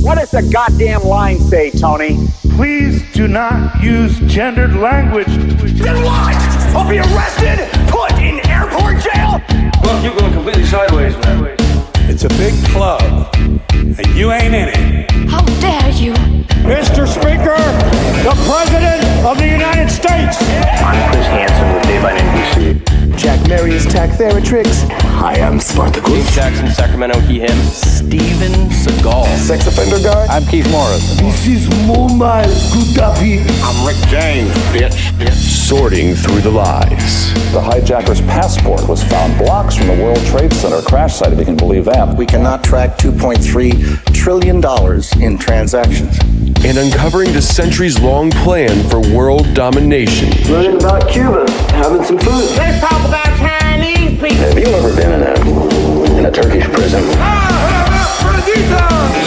What does the goddamn line say, Tony? Please do not use gendered language. Then what? I'll be arrested, put in airport jail? Look, you're going completely sideways, man. It's a big club, and you ain't in it. How dare you? Mr. Speaker, the President of the United States. I'm Chris Hansen with Dave on NBC. Jack Marius Tack-Theratrix. Hi, I'm Spartacus. Jackson, Sacramento, he, him. Steven Seagal. Sex offender guy. I'm Keith Morris. This is Mumbai Kutapi. I'm Rick James, bitch. Sorting through the lies. The hijacker's passport was found blocks from the World Trade Center crash site, if you can believe that. We cannot track $2.3 trillion in transactions. And uncovering the centuries-long plan for world domination. Learning about Cuba, having some food. Let's talk about Chinese people. Have you ever been in a Turkish prison?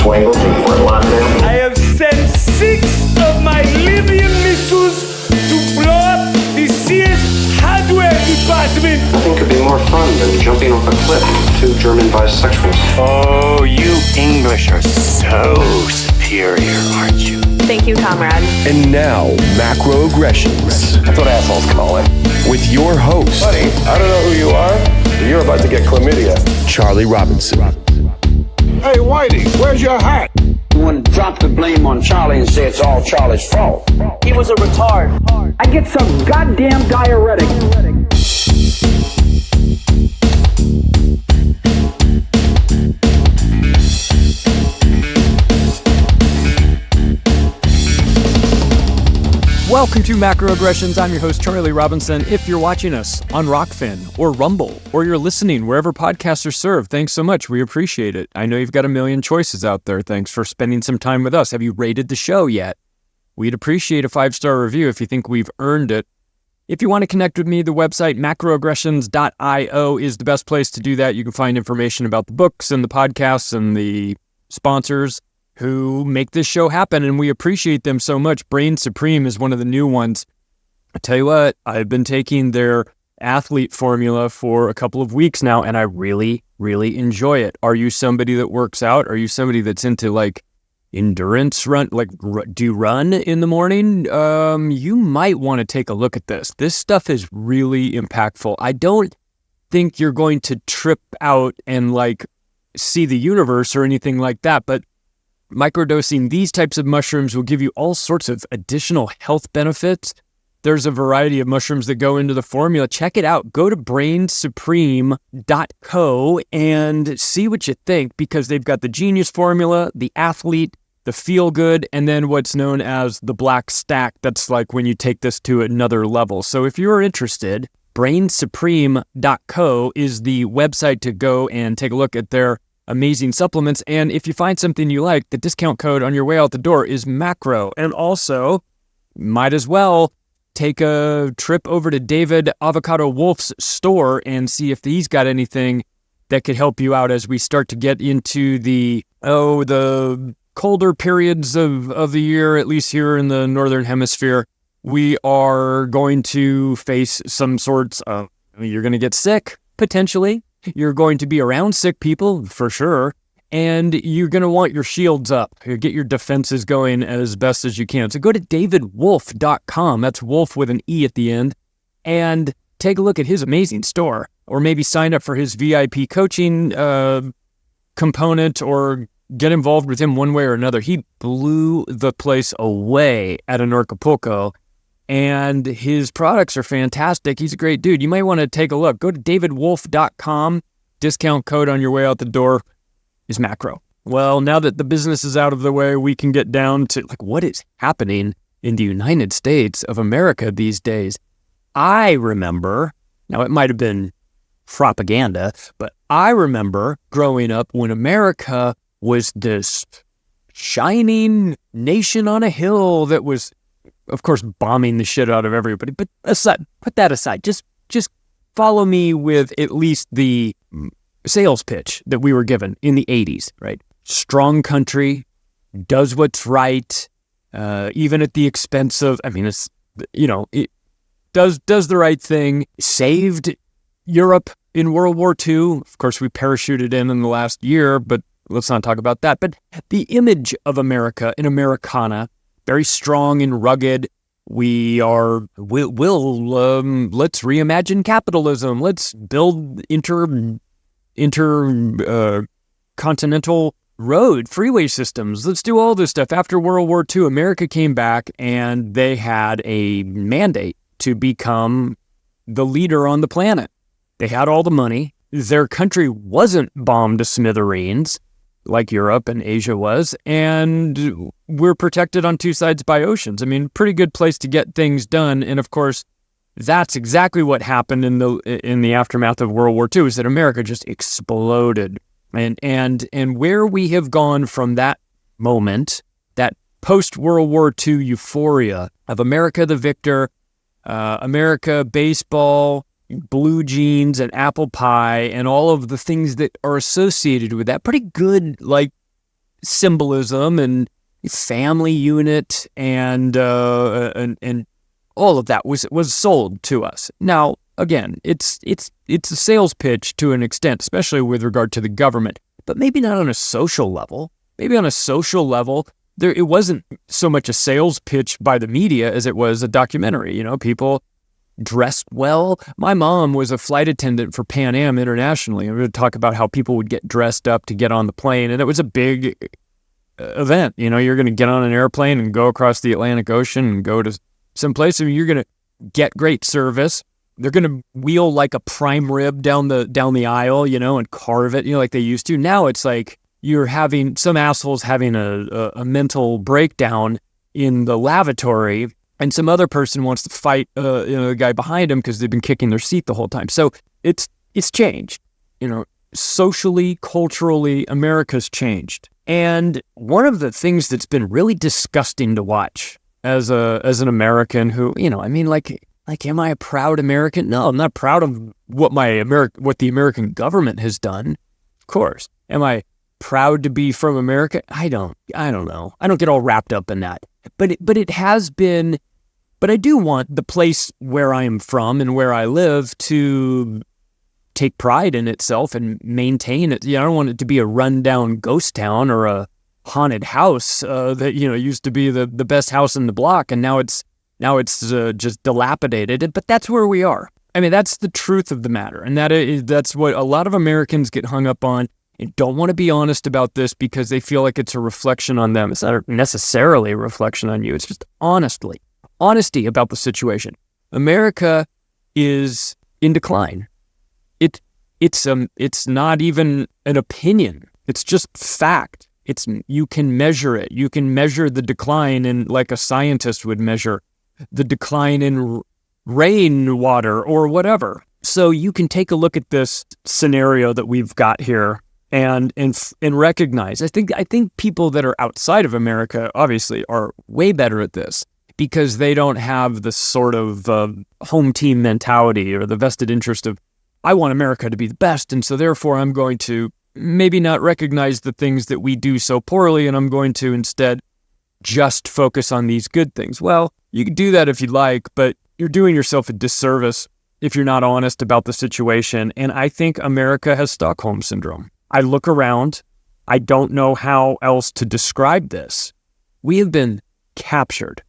Swangles and Fort Lauderdale. I have sent 6 of my Libyan missiles to blow up the Sears hardware department. Nothing could be more fun than jumping off a cliff with 2 German bisexuals. Oh, you English are so superior, aren't you? Thank you, comrade. And now, macroaggressions. That's what assholes call it. With your host. Buddy, I don't know who you are, but you're about to get chlamydia. Charlie Robinson. Hey, Whitey, where's your hat? You want to drop the blame on Charlie and say it's all Charlie's fault. He was a retard. I get some goddamn diuretic. Welcome to Macroaggressions. I'm your host, Charlie Robinson. If you're watching us on Rockfin or Rumble, or you're listening wherever podcasts are served, thanks so much. We appreciate it. I know you've got a million choices out there. Thanks for spending some time with us. Have you rated the show yet? We'd appreciate a 5-star review if you think we've earned it. If you want to connect with me, the website macroaggressions.io is the best place to do that. You can find information about the books and the podcasts and the sponsors who make this show happen, and we appreciate them so much. Brain Supreme is one of the new ones. I tell you what, I've been taking their athlete formula for a couple of weeks now, and I really, really enjoy it. Are you somebody that works out? Are you somebody that's into, like, endurance run, like, do you run in the morning? You might want to take a look at this. This stuff is really impactful. I don't think you're going to trip out and, like, see the universe or anything like that, but microdosing these types of mushrooms will give you all sorts of additional health benefits. There's a variety of mushrooms that go into the formula. Check it out. Go to brainsupreme.co and see what you think, because they've got the Genius formula, the Athlete, the Feel Good, and then what's known as the Black Stack. That's like when you take this to another level. So if you're interested, brainsupreme.co is the website to go and take a look at their amazing supplements. And if you find something you like, the discount code on your way out the door is macro. And also, might as well take a trip over to David Avocado Wolf's store and see if he's got anything that could help you out as we start to get into the colder periods of the year, at least here in the Northern Hemisphere. We are going to face some sorts of, you're going to get sick, potentially. You're going to be around sick people, for sure, and you're going to want your shields up. Get your defenses going as best as you can. So go to davidwolf.com, that's Wolf with an E at the end, and take a look at his amazing store, or maybe sign up for his VIP coaching component, or get involved with him one way or another. He blew the place away at Acapulco, and his products are fantastic. He's a great dude. You might want to take a look. Go to davidwolf.com. Discount code on your way out the door is macro. Well, now that the business is out of the way, we can get down to, like, what is happening in the United States of America these days. I remember, now it might have been propaganda, but I remember growing up when America was this shining nation on a hill that was, of course, bombing the shit out of everybody. But put that aside. Just follow me with at least the sales pitch that we were given in the 80s, right? Strong country, does what's right, even at the expense of, it does the right thing, saved Europe in World War II. Of course, we parachuted in the last year, but let's not talk about that. But the image of America in Americana, very strong and rugged. Let's reimagine capitalism. Let's build intercontinental road, freeway systems. Let's do all this stuff. After World War II, America came back and they had a mandate to become the leader on the planet. They had all the money. Their country wasn't bombed to smithereens like Europe and Asia was, and we're protected on two sides by oceans. I mean, pretty good place to get things done. And of course, that's exactly what happened in the aftermath of World War II, is that America just exploded. And where we have gone from that moment, that post-World War II euphoria of America the victor, America baseball, blue jeans and apple pie and all of the things that are associated with that, pretty good like symbolism and family unit and all of that was sold to us. Now, again, it's a sales pitch to an extent, especially with regard to the government, but maybe not on a social level. Maybe on a social level, it wasn't so much a sales pitch by the media as it was a documentary. You know, people dressed well. My mom was a flight attendant for Pan Am internationally. And we would talk about how people would get dressed up to get on the plane, and it was a big event. You know, you're going to get on an airplane and go across the Atlantic Ocean and go to some place. I mean, you're going to get great service. They're going to wheel like a prime rib down the aisle, you know, and carve it, you know, like they used to. Now it's like you're having some assholes having a mental breakdown in the lavatory, and some other person wants to fight the guy behind him because they've been kicking their seat the whole time. So it's changed, you know, socially, culturally, America's changed. And one of the things that's been really disgusting to watch as an American who, you know, I mean, like, am I a proud American? No, I'm not proud of what the American government has done. Of course. Am I proud to be from America? I don't know. I don't get all wrapped up in that. But it has been. But I do want the place where I am from and where I live to take pride in itself and maintain it. You know, I don't want it to be a rundown ghost town or a haunted house that, you know, used to be the best house in the block, and now it's just dilapidated. But that's where we are. I mean, that's the truth of the matter, and that's what a lot of Americans get hung up on and don't want to be honest about this because they feel like it's a reflection on them. It's not necessarily a reflection on you. It's just honesty about the situation. America is in decline. It's not even an opinion. It's just fact. You can measure it. You can measure the decline in, like a scientist would measure the decline in rainwater or whatever. So you can take a look at this scenario that we've got here and recognize. I think people that are outside of America obviously are way better at this, because they don't have the sort of home team mentality or the vested interest of, I want America to be the best, and so therefore I'm going to maybe not recognize the things that we do so poorly, and I'm going to instead just focus on these good things. Well, you can do that if you like, but you're doing yourself a disservice if you're not honest about the situation, and I think America has Stockholm Syndrome. I look around. I don't know how else to describe this. We have been captured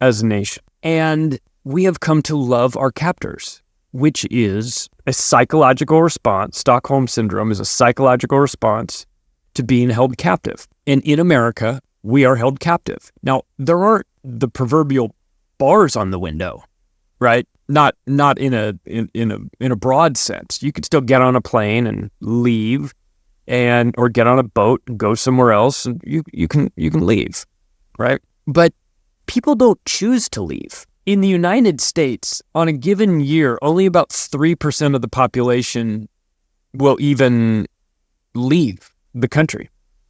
as a nation. And we have come to love our captors, which is a psychological response. Stockholm Syndrome is a psychological response to being held captive. And in America, we are held captive. Now, there aren't the proverbial bars on the window, right? Not in a broad sense. You could still get on a plane and leave, or get on a boat and go somewhere else, and you can leave, right? But people don't choose to leave. In the United States, on a given year, only about 3% of the population will even leave the country.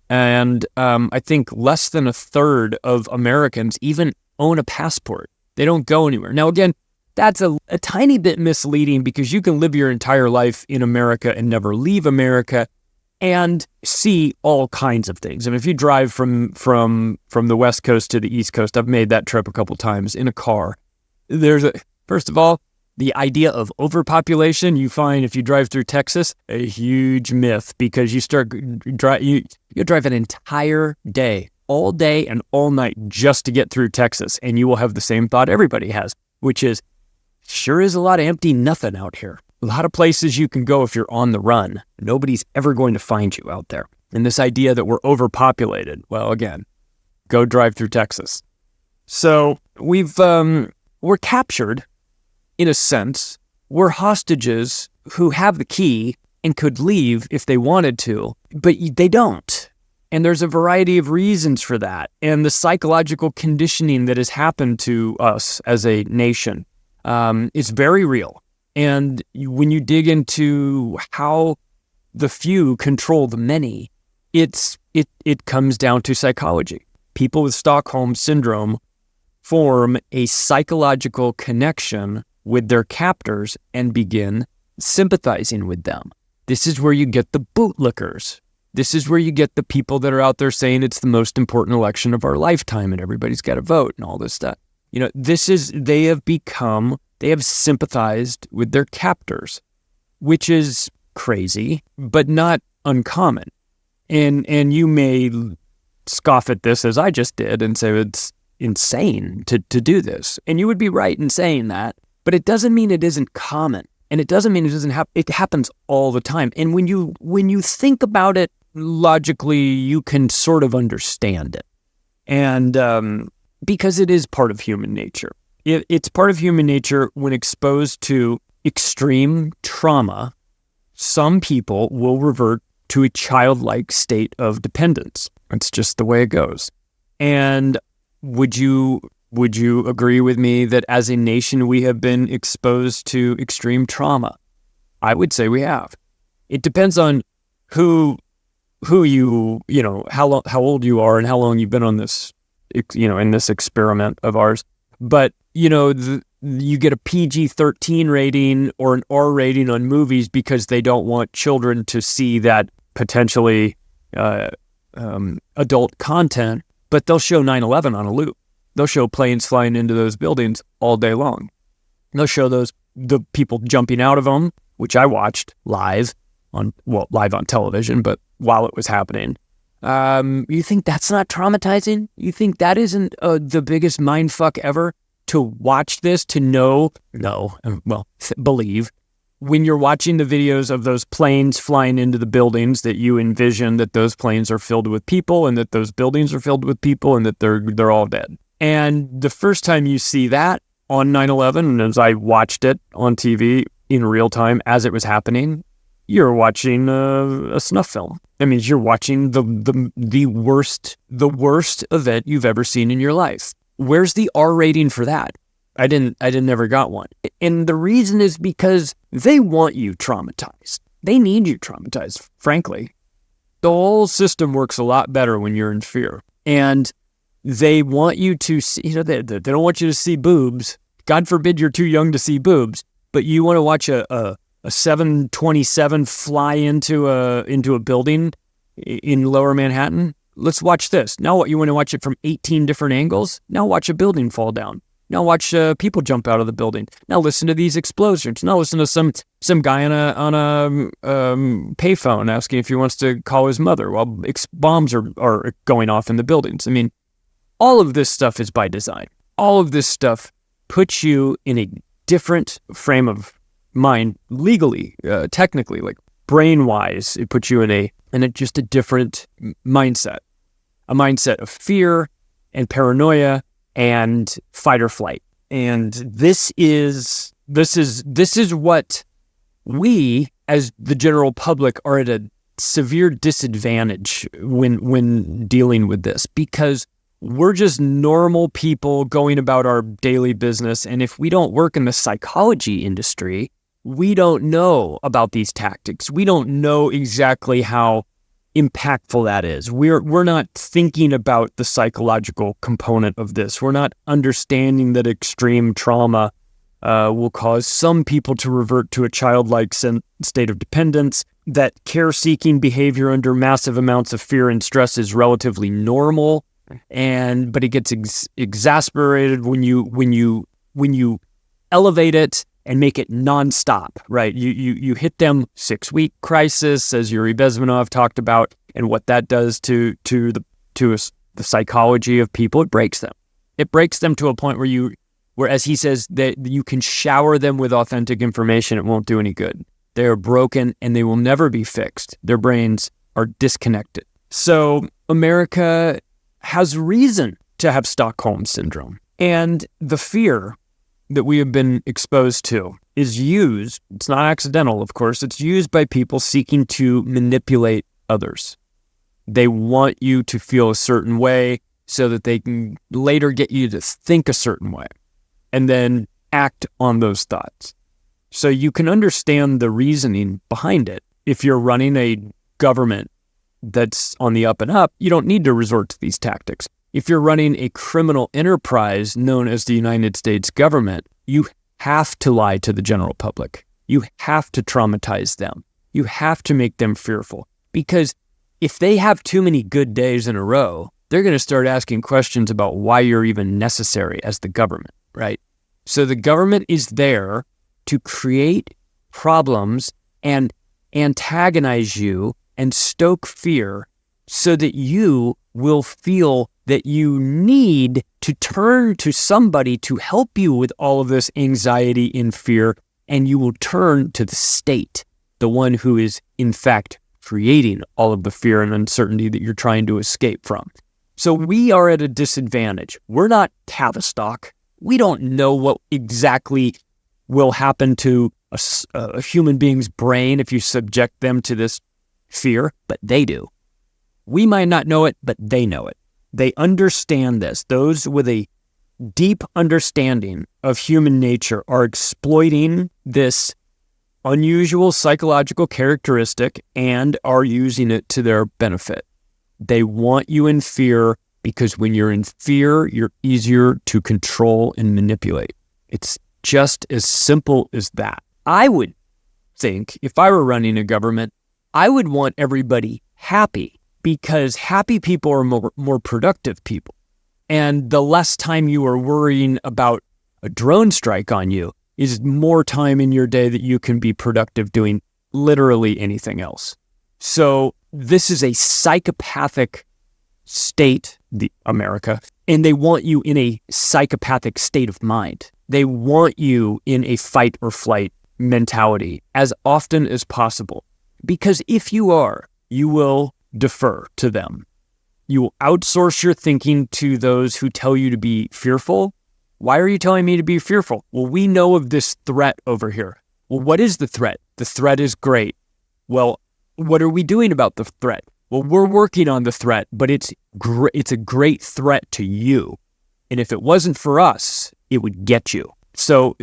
And I think less than a third of Americans even own a passport. They don't go anywhere. Now, again, that's a tiny bit misleading, because you can live your entire life in America and never leave America and see all kinds of things. I mean, if you drive from the West Coast to the East Coast, I've made that trip a couple times in a car. First of all, The idea of overpopulation, you find if you drive through Texas, a huge myth, because you drive an entire day, all day and all night just to get through Texas, and you will have the same thought everybody has, which is, sure is a lot of empty nothing out here. A lot of places you can go if you're on the run. Nobody's ever going to find you out there. And this idea that we're overpopulated, well, again, go drive through Texas. So we're captured, in a sense. We're hostages who have the key and could leave if they wanted to, but they don't. And there's a variety of reasons for that. And the psychological conditioning that has happened to us as a nation is very real. And when you dig into how the few control the many, it comes down to psychology. People with Stockholm syndrome form a psychological connection with their captors and begin sympathizing with them. This is where you get the bootlickers. This is where you get the people that are out there saying it's the most important election of our lifetime and everybody's got to vote and all this stuff. They have sympathized with their captors, which is crazy, but not uncommon. And you may scoff at this as I just did and say it's insane to do this. And you would be right in saying that, but it doesn't mean it isn't common. And it doesn't mean it doesn't happen. It happens all the time. And when you think about it logically, you can sort of understand it. And because it is part of human nature. It's part of human nature when exposed to extreme trauma. Some people will revert to a childlike state of dependence. It's just the way it goes. And would you agree with me that as a nation we have been exposed to extreme trauma? I would say we have. It depends on who how old you are and how long you've been on this, in this experiment of ours. But you get a PG-13 rating or an R rating on movies because they don't want children to see that potentially adult content, but they'll show 9/11 on a loop. They'll show planes flying into those buildings all day long. They'll show the people jumping out of them, which I watched live on television, but while it was happening. You think that's not traumatizing? You think that isn't the biggest mindfuck ever? To watch this, to believe, when you're watching the videos of those planes flying into the buildings, that you envision that those planes are filled with people and that those buildings are filled with people and that they're all dead. And the first time you see that on 9/11, and as I watched it on TV in real time as it was happening, you're watching a snuff film. That means you're watching the worst event you've ever seen in your life. Where's the R rating for that? I never got one. And the reason is because they want you traumatized. They need you traumatized, frankly. The whole system works a lot better when you're in fear. And they want you to see, they don't want you to see boobs. God forbid you're too young to see boobs, but you want to watch a 727 fly into a building in Lower Manhattan? Let's watch this. Now what, you want to watch it from 18 different angles? Now watch a building fall down. Now watch people jump out of the building. Now listen to these explosions. Now listen to some guy on a payphone asking if he wants to call his mother while bombs are going off in the buildings. I mean, all of this stuff is by design. All of this stuff puts you in a different frame of mind, legally, technically, like brain-wise. It puts you in just a different mindset, a mindset of fear and paranoia and fight or flight. And this is what we, as the general public, are at a severe disadvantage when dealing with this, because we're just normal people going about our daily business. And if we don't work in the psychology industry, we don't know about these tactics. We don't know exactly how impactful that is. We're not thinking about the psychological component of this. We're not understanding that extreme trauma will cause some people to revert to a childlike state of dependence, that care-seeking behavior under massive amounts of fear and stress is relatively normal, but it gets exasperated when you elevate it and make it nonstop, right? You hit them 6-week crisis, as Yuri Bezmenov talked about, and what that does to the psychology of people. It breaks them. It breaks them to a point where, as he says, that you can shower them with authentic information, it won't do any good. They are broken and they will never be fixed. Their brains are disconnected. So America has reason to have Stockholm syndrome, and the fear that we have been exposed to is used, it's not accidental, of course, it's used by people seeking to manipulate others. They want you to feel a certain way so that they can later get you to think a certain way and then act on those thoughts. So you can understand the reasoning behind it. If you're running a government that's on the up and up, you don't need to resort to these tactics. If you're running a criminal enterprise known as the United States government, you have to lie to the general public. You have to traumatize them. You have to make them fearful. Because if they have too many good days in a row, they're going to start asking questions about why you're even necessary as the government, right? So the government is there to create problems and antagonize you and stoke fear so that you will feel that you need to turn to somebody to help you with all of this anxiety and fear, and you will turn to the state, the one who is, in fact, creating all of the fear and uncertainty that you're trying to escape from. So we are at a disadvantage. We're not Tavistock. We don't know what exactly will happen to a human being's brain if you subject them to this fear, but they do. We might not know it, but they know it. They understand this. Those with a deep understanding of human nature are exploiting this unusual psychological characteristic and are using it to their benefit. They want you in fear because when you're in fear, you're easier to control and manipulate. It's just as simple as that. I would think if I were running a government, I would want everybody happy because happy people are more productive people. And the less time you are worrying about a drone strike on you is more time in your day that you can be productive doing literally anything else. So this is a psychopathic state, America, and they want you in a psychopathic state of mind. They want you in a fight or flight mentality as often as possible. Because if you are, you will defer to them. You will outsource your thinking to those who tell you to be fearful. Why are you telling me to be fearful? Well, we know of this threat over here. Well, what is the threat? The threat is great. Well, what are we doing about the threat? Well, we're working on the threat, but it's a great threat to you. And if it wasn't for us, it would get you. So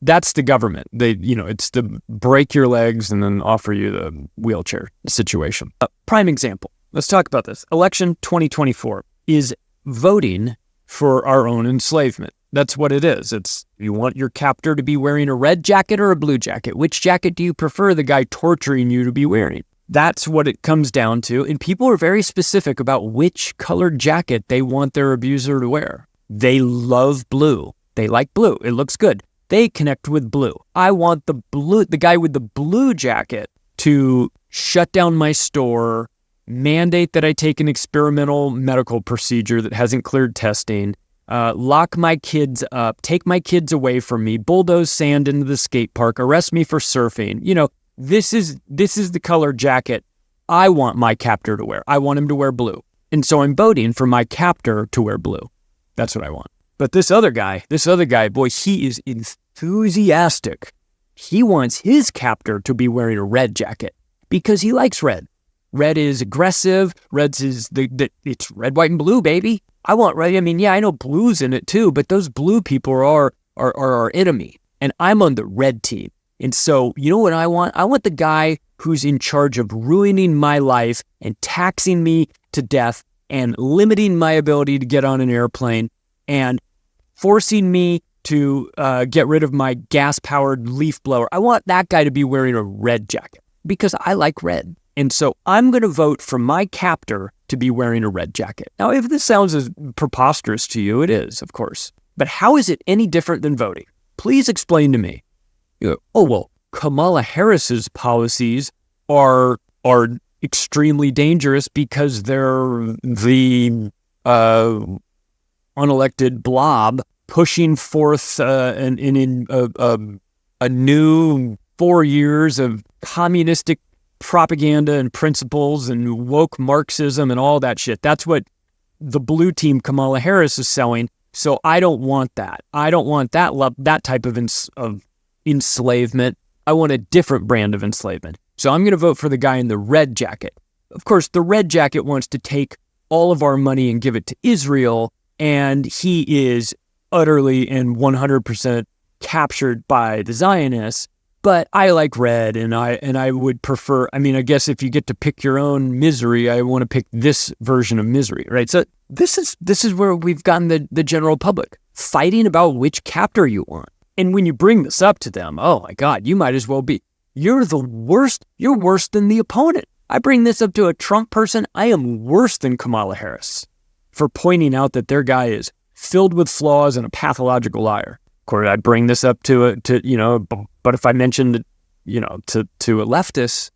that's the government. It's the break your legs and then offer you the wheelchair situation. Prime example. Let's talk about this. Election 2024 is voting for our own enslavement. That's what it is. It's you want your captor to be wearing a red jacket or a blue jacket. Which jacket do you prefer the guy torturing you to be wearing? That's what it comes down to. And people are very specific about which colored jacket they want their abuser to wear. They love blue. They like blue. It looks good. They connect with blue. I want the guy with the blue jacket to shut down my store, mandate that I take an experimental medical procedure that hasn't cleared testing, lock my kids up, take my kids away from me, bulldoze sand into the skate park, arrest me for surfing. This is the color jacket I want my captor to wear. I want him to wear blue. And so I'm voting for my captor to wear blue. That's what I want. But this other guy, boy, he is enthusiastic. He wants his captor to be wearing a red jacket because he likes red. Red is aggressive. It's red, white, and blue, baby. I want red. I mean, yeah, I know blue's in it too, but those blue people are our enemy. And I'm on the red team. And so, you know what I want? I want the guy who's in charge of ruining my life and taxing me to death and limiting my ability to get on an airplane and forcing me to get rid of my gas-powered leaf blower. I want that guy to be wearing a red jacket because I like red. And so I'm going to vote for my captor to be wearing a red jacket. Now, if this sounds as preposterous to you, it is, of course. But how is it any different than voting? Please explain to me. You go, oh, well, Kamala Harris's policies are extremely dangerous because they're the unelected blob pushing forth a new 4 years of communistic propaganda and principles and woke Marxism and all that shit. That's what the blue team Kamala Harris is selling. So I don't want that. I don't want that type of enslavement. I want a different brand of enslavement. So I'm going to vote for the guy in the red jacket. Of course, the red jacket wants to take all of our money and give it to Israel, and he is utterly and 100% captured by the Zionists. But I like red, and I would prefer. I mean, I guess if you get to pick your own misery, I want to pick this version of misery, right? So this is where we've gotten the general public fighting about which captor you want. And when you bring this up to them, oh my God, you might as well be. You're the worst. You're worse than the opponent. I bring this up to a Trump person. I am worse than Kamala Harris for pointing out that their guy is filled with flaws and a pathological liar. Of course, I'd bring this up to but if I mentioned, to a leftist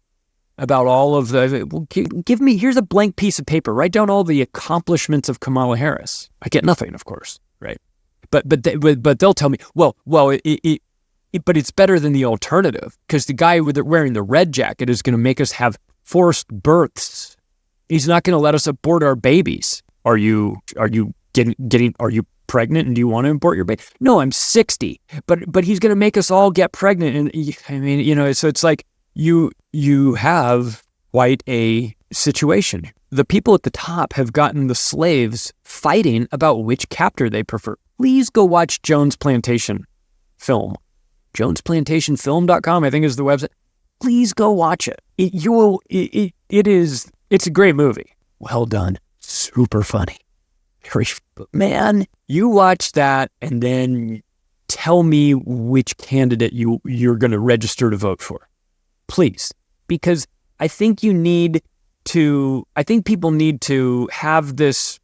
about all of well, here's a blank piece of paper. Write down all the accomplishments of Kamala Harris. I get nothing, of course, right? But they'll tell me, but it's better than the alternative because the guy wearing the red jacket is going to make us have forced births. He's not going to let us abort our babies. Are you pregnant and do you want to abort your baby? No, I'm 60, but he's going to make us all get pregnant. And I mean, so it's like you have quite a situation. The people at the top have gotten the slaves fighting about which captor they prefer. Please go watch Jones Plantation Film. JonesPlantationFilm.com, I think, is the website. Please go watch it. It's a great movie. Well done. Super funny. Man, you watch that and then tell me which candidate you're going to register to vote for. Please. Because I think people need to have this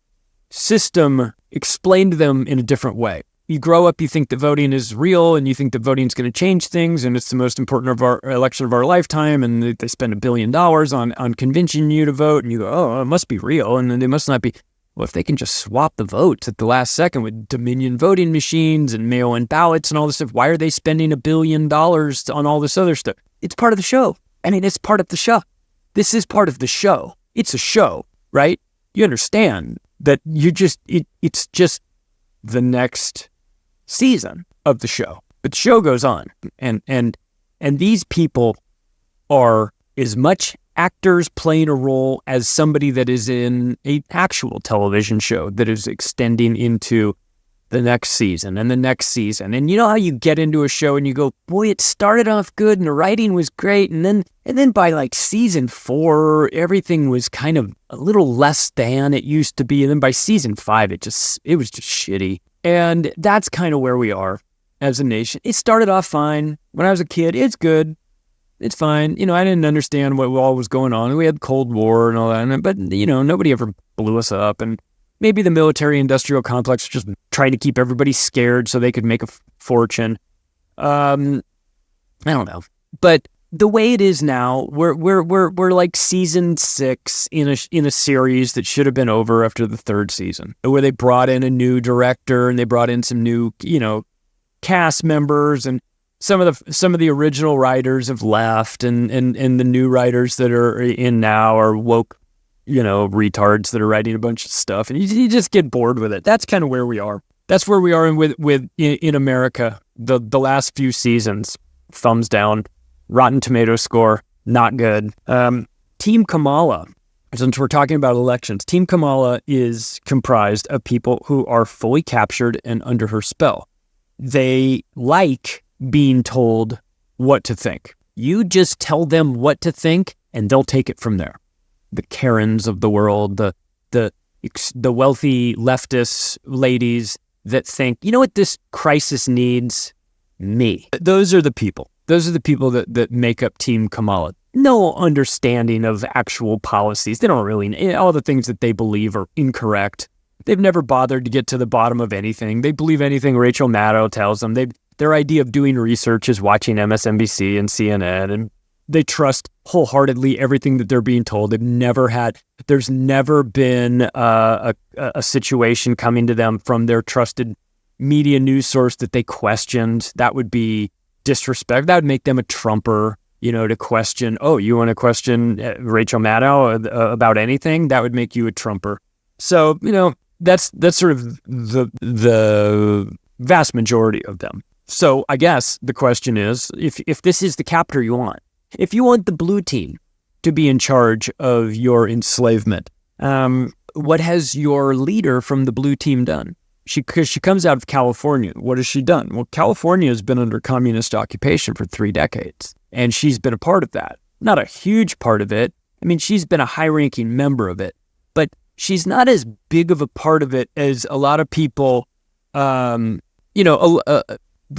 system explained to them in a different way. You grow up, you think that voting is real and you think that voting is going to change things and it's the most important of our election of our lifetime and they spend $1 billion on convincing you to vote and you go, oh, it must be real and then they must not be. Well, if they can just swap the votes at the last second with Dominion voting machines and mail-in ballots and all this stuff, why are they spending $1 billion on all this other stuff? It's part of the show. I mean, it's part of the show. This is part of the show. It's a show, right? You understand that it's just the next season of the show. But the show goes on. And these people are as much actors playing a role as somebody that is in an actual television show that is extending into the next season and the next season. And you know how you get into a show and you go, boy, it started off good and the writing was great. And then by like season 4, everything was kind of a little less than it used to be. And then by season 5, it was just shitty. And that's kind of where we are as a nation. It started off fine. When I was a kid, it's good. It's fine. I didn't understand what all was going on. We had Cold War and all that. But, nobody ever blew us up. And maybe the military-industrial complex was just trying to keep everybody scared so they could make a fortune. I don't know. But the way it is now, we're like season 6 in a series that should have been over after the 3rd season, where they brought in a new director and they brought in some new, cast members and some of the original writers have left and the new writers that are in now are woke, retards that are writing a bunch of stuff and you just get bored with it. That's kind of where we are. That's where we are in America. The last few seasons, thumbs down, Rotten Tomatoes score, not good. Team Kamala, since we're talking about elections, Team Kamala is comprised of people who are fully captured and under her spell. They like being told what to think. You just tell them what to think and they'll take it from there. The Karens of the world, the wealthy leftist ladies that think, you know what this crisis needs? Me. Those are the people. Those are the people that make up Team Kamala. No understanding of actual policies. They don't really, all the things that they believe are incorrect. They've never bothered to get to the bottom of anything. They believe anything Rachel Maddow tells them. Their idea of doing research is watching MSNBC and CNN, and they trust wholeheartedly everything that they're being told. There's never been a situation coming to them from their trusted media news source that they questioned. That would be disrespect. That would make them a Trumper, to question, oh, you want to question Rachel Maddow about anything? That would make you a Trumper. So, that's sort of the vast majority of them. So I guess the question is, if this is the captor you want, if you want the blue team to be in charge of your enslavement, what has your leader from the blue team done? Because she comes out of California. What has she done? Well, California has been under communist occupation for 3 decades, and she's been a part of that. Not a huge part of it. I mean, she's been a high-ranking member of it, but she's not as big of a part of it as a lot of people, the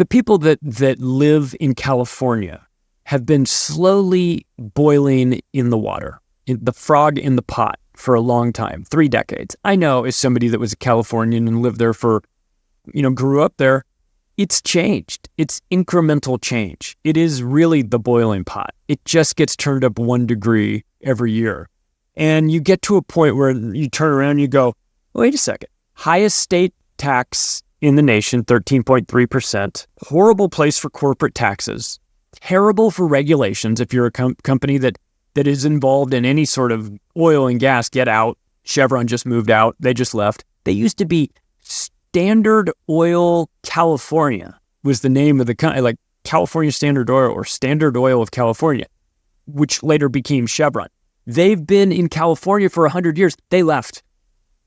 people that live in California have been slowly boiling in the water, the frog in the pot for a long time, 3 decades. I know as somebody that was a Californian and lived there grew up there, it's changed. It's incremental change. It is really the boiling pot. It just gets turned up 1 degree every year. And you get to a point where you turn around and you go, wait a second, highest state tax in the nation, 13.3%, horrible place for corporate taxes, terrible for regulations. If you're a company that is involved in any sort of oil and gas, get out. Chevron just moved out. They just left. They used to be Standard Oil California was the name of the company, like California Standard Oil or Standard Oil of California, which later became Chevron. They've been in California for 100 years. They left.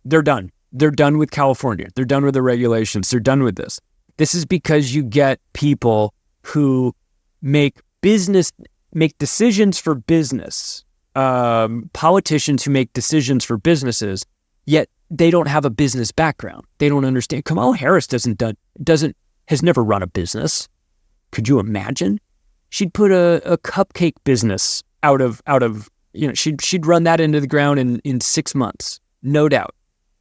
They're done. They're done with California. They're done with the regulations. They're done with this. This is because you get people who make decisions for business, politicians who make decisions for businesses, yet they don't have a business background. They don't understand. Kamala Harris has never run a business. Could you imagine? She'd put a cupcake business out of she'd run that into the ground in 6 months, no doubt.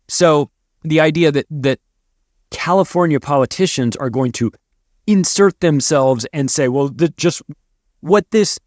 So the idea that California politicians are going to insert themselves and say, well, just what this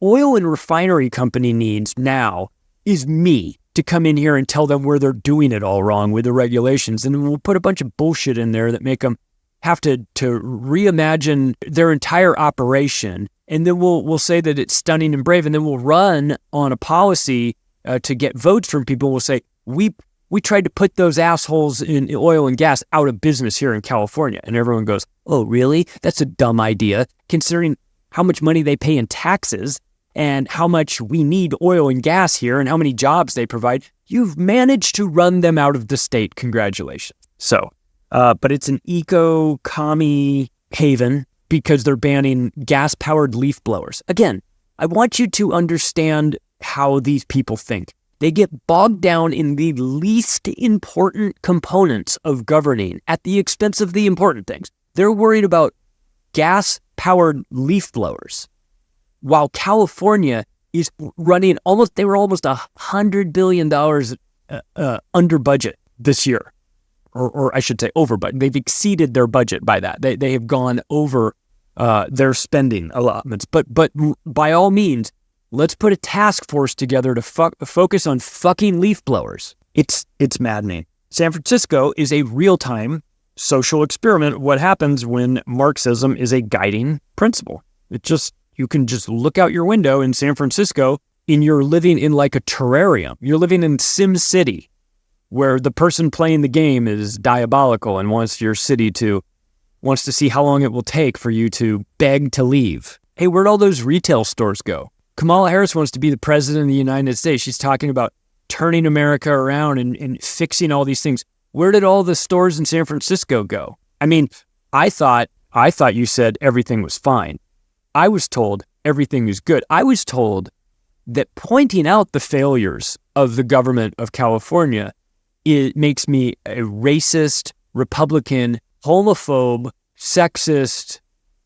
oil and refinery company needs now is me to come in here and tell them where they're doing it all wrong with the regulations. And then we'll put a bunch of bullshit in there that make them have to reimagine their entire operation. And then we'll say that it's stunning and brave. And then we'll run on a policy to get votes from people. We'll say, we tried to put those assholes in oil and gas out of business here in California. And everyone goes, oh, really? That's a dumb idea, considering how much money they pay in taxes and how much we need oil and gas here and how many jobs they provide. You've managed to run them out of the state. Congratulations. So, but it's an eco-commie haven because they're banning gas-powered leaf blowers. Again, I want you to understand how these people think. They get bogged down in the least important components of governing at the expense of the important things. They're worried about gas-powered leaf blowers, while California is running almost $100 billion under budget this year, or I should say over budget. They've exceeded their budget by that. They have gone over their spending allotments. But by all means, let's put a task force together to focus on fucking leaf blowers. It's maddening. San Francisco is a real-time social experiment. What happens when Marxism is a guiding principle? You can just look out your window in San Francisco and you're living in like a terrarium. You're living in Sim City, where the person playing the game is diabolical and wants to see how long it will take for you to beg to leave. Hey, where'd all those retail stores go? Kamala Harris wants to be the president of the United States. She's talking about turning America around and fixing all these things. Where did all the stores in San Francisco go? I mean, I thought you said everything was fine. I was told everything is good. I was told that pointing out the failures of the government of California, it makes me a racist, Republican, homophobe, sexist,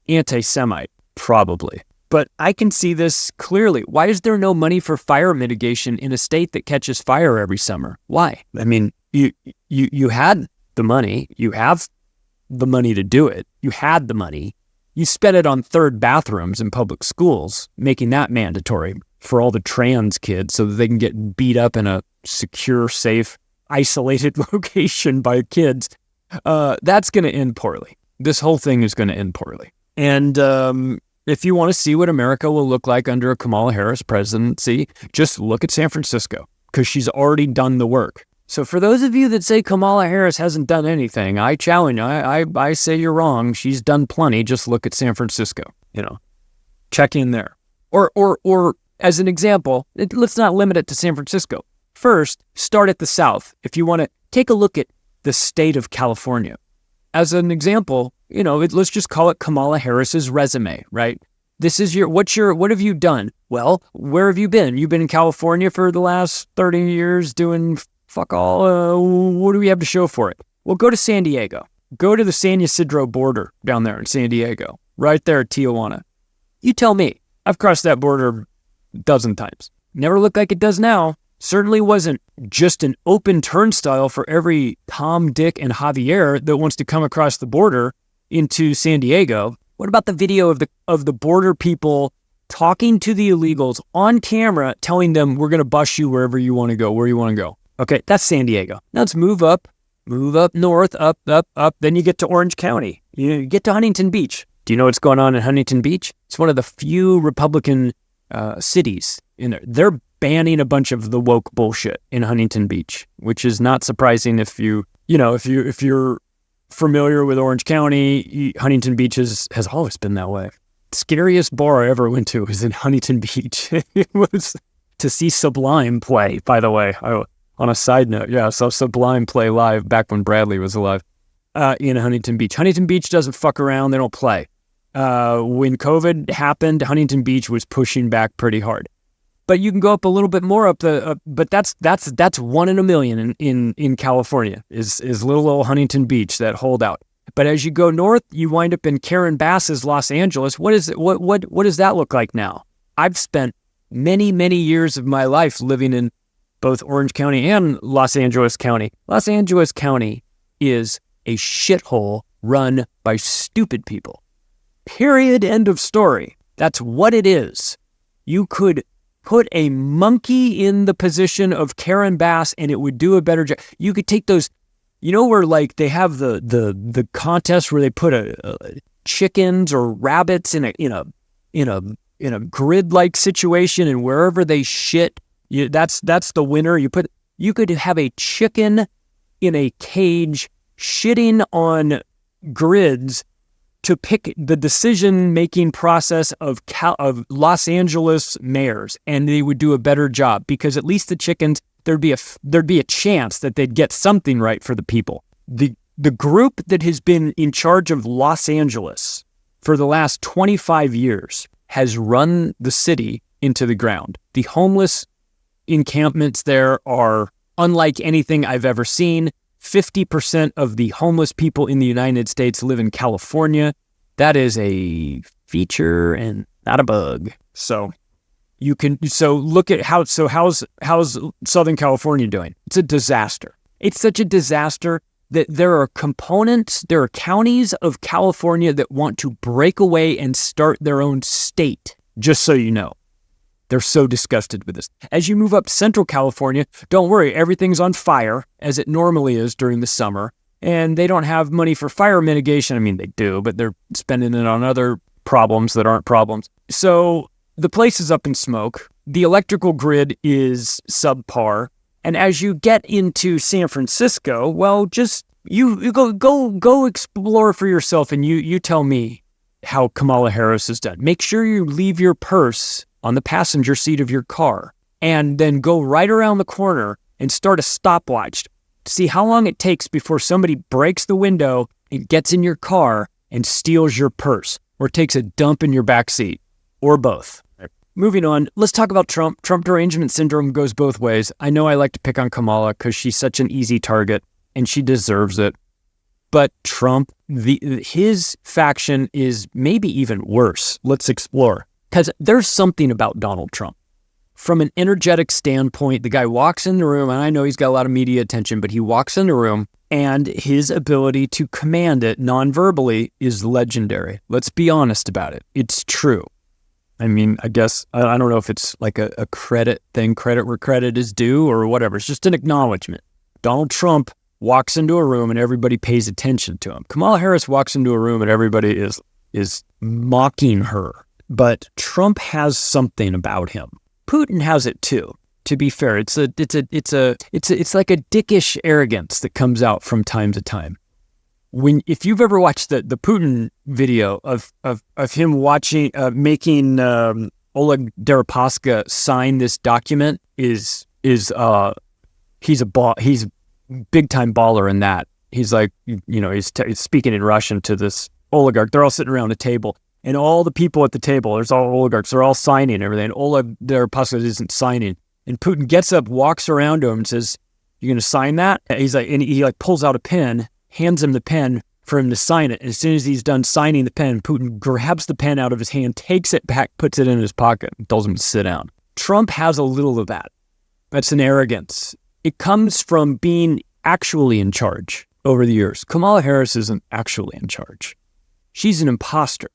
anti-Semite, probably. But I can see this clearly. Why is there no money for fire mitigation in a state that catches fire every summer? Why? I mean, you had the money. You have the money to do it. You had the money. You spent it on third bathrooms in public schools, making that mandatory for all the trans kids so that they can get beat up in a secure, safe, isolated location by kids. That's going to end poorly. This whole thing is going to end poorly. And if you want to see what America will look like under a Kamala Harris presidency, just look at San Francisco, because she's already done the work. So for those of you that say Kamala Harris hasn't done anything, I challenge, I say you're wrong. She's done plenty. Just look at San Francisco, check in there. Or as an example, let's not limit it to San Francisco. First, start at the South. If you want to take a look at the state of California. As an example, let's just call it Kamala Harris's resume, right? This is what have you done? Well, where have you been? You've been in California for the last 30 years doing fuck all. What do we have to show for it? Well, go to San Diego. Go to the San Ysidro border down there in San Diego, right there at Tijuana. You tell me. I've crossed that border a dozen times. Never looked like it does now. Certainly wasn't just an open turnstile for every Tom, Dick, and Javier that wants to come across the border into San Diego. What about the video of the border people talking to the illegals on camera, telling them we're going to bus you wherever you want to go, where you want to go? Okay, that's San Diego. Now let's move up north, up. Then you get to Orange County. You get to Huntington Beach. Do you know what's going on in Huntington Beach? It's one of the few Republican cities in there. They're banning a bunch of the woke bullshit in Huntington Beach, which is not surprising if if you're familiar with Orange County. Huntington Beach has always been that way. The scariest bar I ever went to was in Huntington Beach. It was to see Sublime play, by the way. On a side note, yeah, I saw Sublime play live back when Bradley was alive in Huntington Beach. Huntington Beach doesn't fuck around. They don't play. When COVID happened, Huntington Beach was pushing back pretty hard. But you can go up a little bit more but that's 1 in a million in California is little old Huntington Beach, that holdout. But as you go north, you wind up in Karen Bass's Los Angeles. What does that look like now? I've spent many, many years of my life living in both Orange County and Los Angeles County. Los Angeles County is a shithole run by stupid people. Period. End of story. That's what it is. You could put a monkey in the position of Karen Bass and it would do a better job. You could take those, where like they have the contest where they put chickens or rabbits in a grid-like situation, and wherever they shit, that's the winner. You could have a chicken in a cage shitting on grids to pick the decision-making process of Los Angeles mayors, and they would do a better job, because at least the chickens, there'd be a chance that they'd get something right for the people. The group that has been in charge of Los Angeles for the last 25 years has run the city into the ground. The homeless encampments there are unlike anything I've ever seen. 50% of the homeless people in the United States live in California. That is a feature and not a bug. So look at how's Southern California doing? It's a disaster. It's such a disaster that there are counties of California that want to break away and start their own state, just so you know. They're so disgusted with this. As you move up Central California, don't worry, everything's on fire, as it normally is during the summer, and they don't have money for fire mitigation. I mean, they do, but they're spending it on other problems that aren't problems. So the place is up in smoke. The electrical grid is subpar. And as you get into San Francisco, well, just you go explore for yourself, and you tell me how Kamala Harris has done. Make sure you leave your purse on the passenger seat of your car, and then go right around the corner and start a stopwatch to see how long it takes before somebody breaks the window and gets in your car and steals your purse, or takes a dump in your back seat, or both. Moving on, let's talk about Trump. Trump derangement syndrome goes both ways. I know I like to pick on Kamala because she's such an easy target, and she deserves it. But Trump, his faction is maybe even worse. Let's explore. Because there's something about Donald Trump. from an energetic standpoint, the guy walks in the room, and I know he's got a lot of media attention, but he walks in the room, and his ability to command it non-verbally is legendary. Let's be honest about it. It's true. I mean, I guess, I don't know if it's like a credit thing, credit where credit is due or whatever. It's just an acknowledgement. Donald Trump walks into a room and everybody pays attention to him. Kamala Harris walks into a room and everybody is mocking her. But Trump has something about him. Putin has it too. To be fair, it's like a dickish arrogance that comes out from time to time. If you've ever watched the Putin video of him making Oleg Deripaska sign this document, he's a big time baller in that. He's like, he's speaking in Russian to this oligarch. They're all sitting around a table. And all the people at the table, there's all oligarchs, they're all signing and everything. Oleg Deripaska isn't signing. And Putin gets up, walks around to him and says, "You going to sign that?" And he pulls out a pen, hands him the pen for him to sign it. And as soon as he's done signing the pen, Putin grabs the pen out of his hand, takes it back, puts it in his pocket, and tells him to sit down. Trump has a little of that. That's an arrogance. It comes from being actually in charge over the years. Kamala Harris isn't actually in charge. She's an imposter.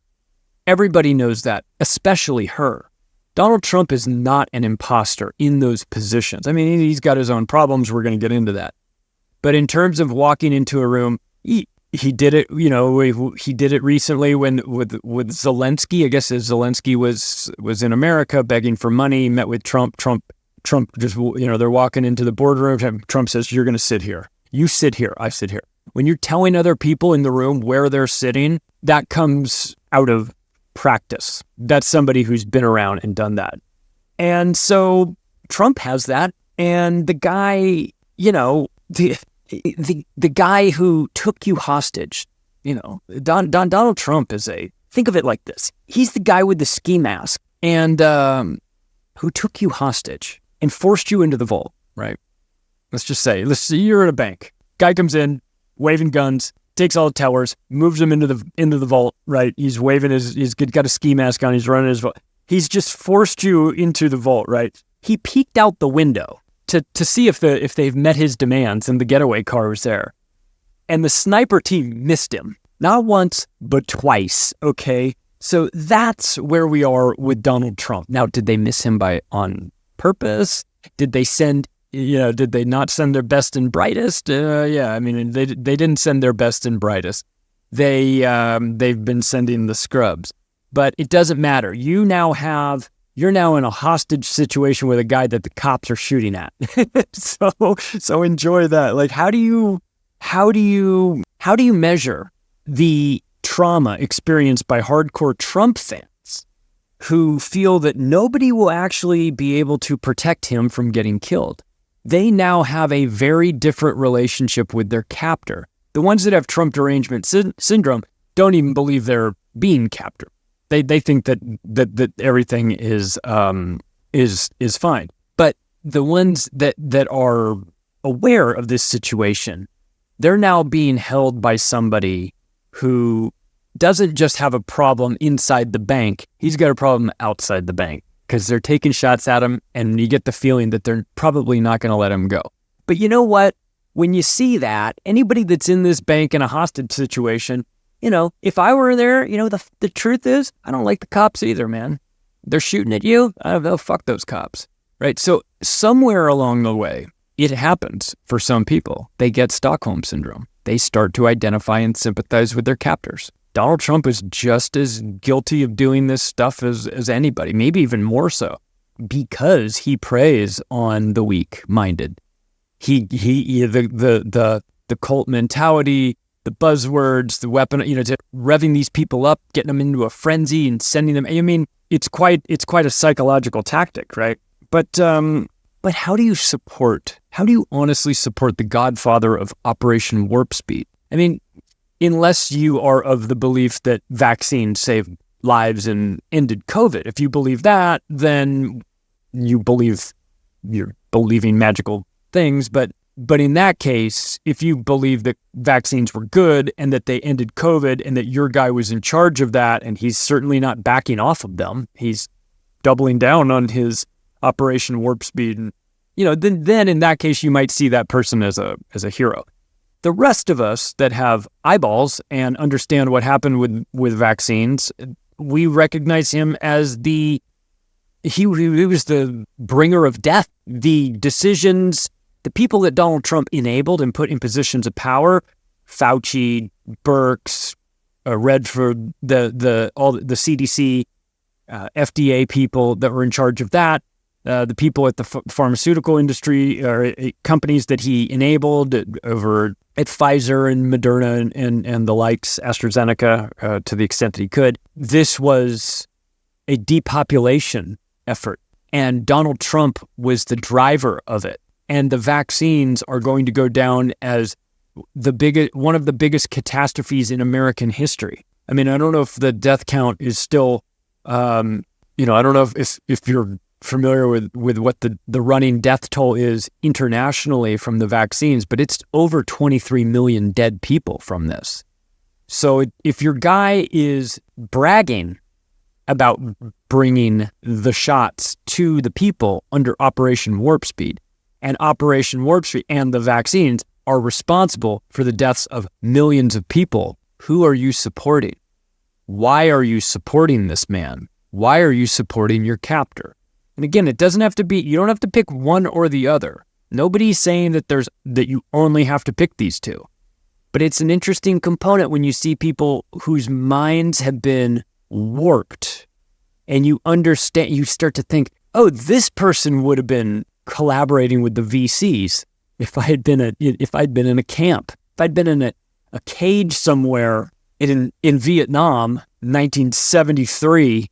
Everybody knows that, especially her. Donald Trump is not an imposter in those positions. I mean, he's got his own problems. We're going to get into that. But in terms of walking into a room, he did it, he did it recently with Zelensky. I guess as Zelensky was in America begging for money, met with Trump. Trump just, they're walking into the boardroom. Trump says, "You're going to sit here. You sit here. I sit here." When you're telling other people in the room where they're sitting, that comes out of practice. That's somebody who's been around and done that. And so Trump has that. And the guy, the guy who took you hostage, Donald Trump think of it like this. He's the guy with the ski mask and who took you hostage and forced you into the vault, right? Let's say you're at a bank. Guy comes in, waving guns, takes all the tellers, moves them into the vault, right? He's waving he's got a ski mask on, he's running his vault. He's just forced you into the vault, right? He peeked out the window to see if they've met his demands, and the getaway car was there. And the sniper team missed him. Not once, but twice, okay? So that's where we are with Donald Trump. Now, did they miss him on purpose? Did they did they not send their best and brightest? Yeah, I mean, they didn't send their best and brightest. They've been sending the scrubs. But it doesn't matter. You're now in a hostage situation with a guy that the cops are shooting at. So enjoy that. Like, how do you measure the trauma experienced by hardcore Trump fans who feel that nobody will actually be able to protect him from getting killed? They now have a very different relationship with their captor. The ones that have Trump derangement syndrome don't even believe they're being captured. They think that everything is fine. But the ones that are aware of this situation, they're now being held by somebody who doesn't just have a problem inside the bank. He's got a problem outside the bank, because they're taking shots at him, and you get the feeling that they're probably not going to let him go. But you know what? When you see that, anybody that's in this bank in a hostage situation, if I were there, the truth is, I don't like the cops either, man. They're shooting at you. I don't know, fuck those cops, right? So somewhere along the way, it happens for some people. They get Stockholm syndrome. They start to identify and sympathize with their captors. Donald Trump is just as guilty of doing this stuff as anybody, maybe even more so, because he preys on the weak-minded. The cult mentality, the buzzwords, the weapon, revving these people up, getting them into a frenzy and sending them. I mean, it's quite a psychological tactic, right? But how do you honestly support the godfather of Operation Warp Speed? I mean, unless you are of the belief that vaccines saved lives and ended COVID. If you believe that, then you're believing magical things. But in that case, if you believe that vaccines were good and that they ended COVID and that your guy was in charge of that, and he's certainly not backing off of them, he's doubling down on his Operation Warp Speed. And, then in that case, you might see that person as a hero. The rest of us that have eyeballs and understand what happened with vaccines, we recognize him as he was the bringer of death. The decisions, the people that Donald Trump enabled and put in positions of power, Fauci, Birx, Redford, all the CDC, FDA people that were in charge of that, the people at the pharmaceutical industry or companies that he enabled over at Pfizer and Moderna and the likes, AstraZeneca, to the extent that he could. This was a depopulation effort, and Donald Trump was the driver of it. And the vaccines are going to go down as one of the biggest catastrophes in American history. I mean, I don't know if the death count is still, I don't know if you're familiar with what the running death toll is internationally from the vaccines, but it's over 23 million dead people from this. So if your guy is bragging about bringing the shots to the people under Operation Warp Speed, and Operation Warp Speed and the vaccines are responsible for the deaths of millions of people, who are you supporting? Why are you supporting this man? Why are you supporting your captor? And again, it doesn't have to be, you don't have to pick one or the other. Nobody's saying that you only have to pick these two. But it's an interesting component when you see people whose minds have been warped and you understand, you start to think, oh, this person would have been collaborating with the VCs if I'd been in a camp, if I'd been in a cage somewhere in Vietnam, 1973,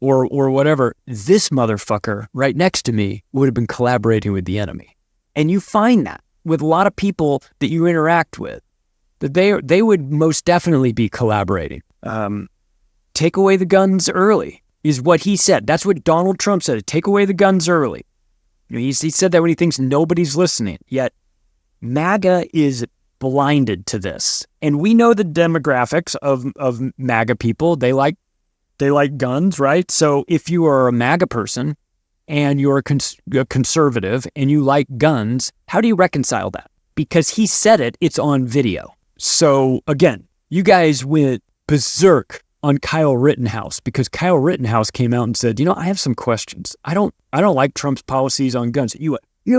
or whatever, this motherfucker right next to me would have been collaborating with the enemy. And you find that with a lot of people that you interact with, that they would most definitely be collaborating. Take away the guns early is what he said. That's what Donald Trump said. Take away the guns early. He said that when he thinks nobody's listening. Yet MAGA is blinded to this. And we know the demographics of MAGA people. They like guns, right? So if you are a MAGA person and you're a conservative and you like guns, how do you reconcile that? Because he said it, it's on video. So again, you guys went berserk on Kyle Rittenhouse because Kyle Rittenhouse came out and said, I have some questions. I don't like Trump's policies on guns. You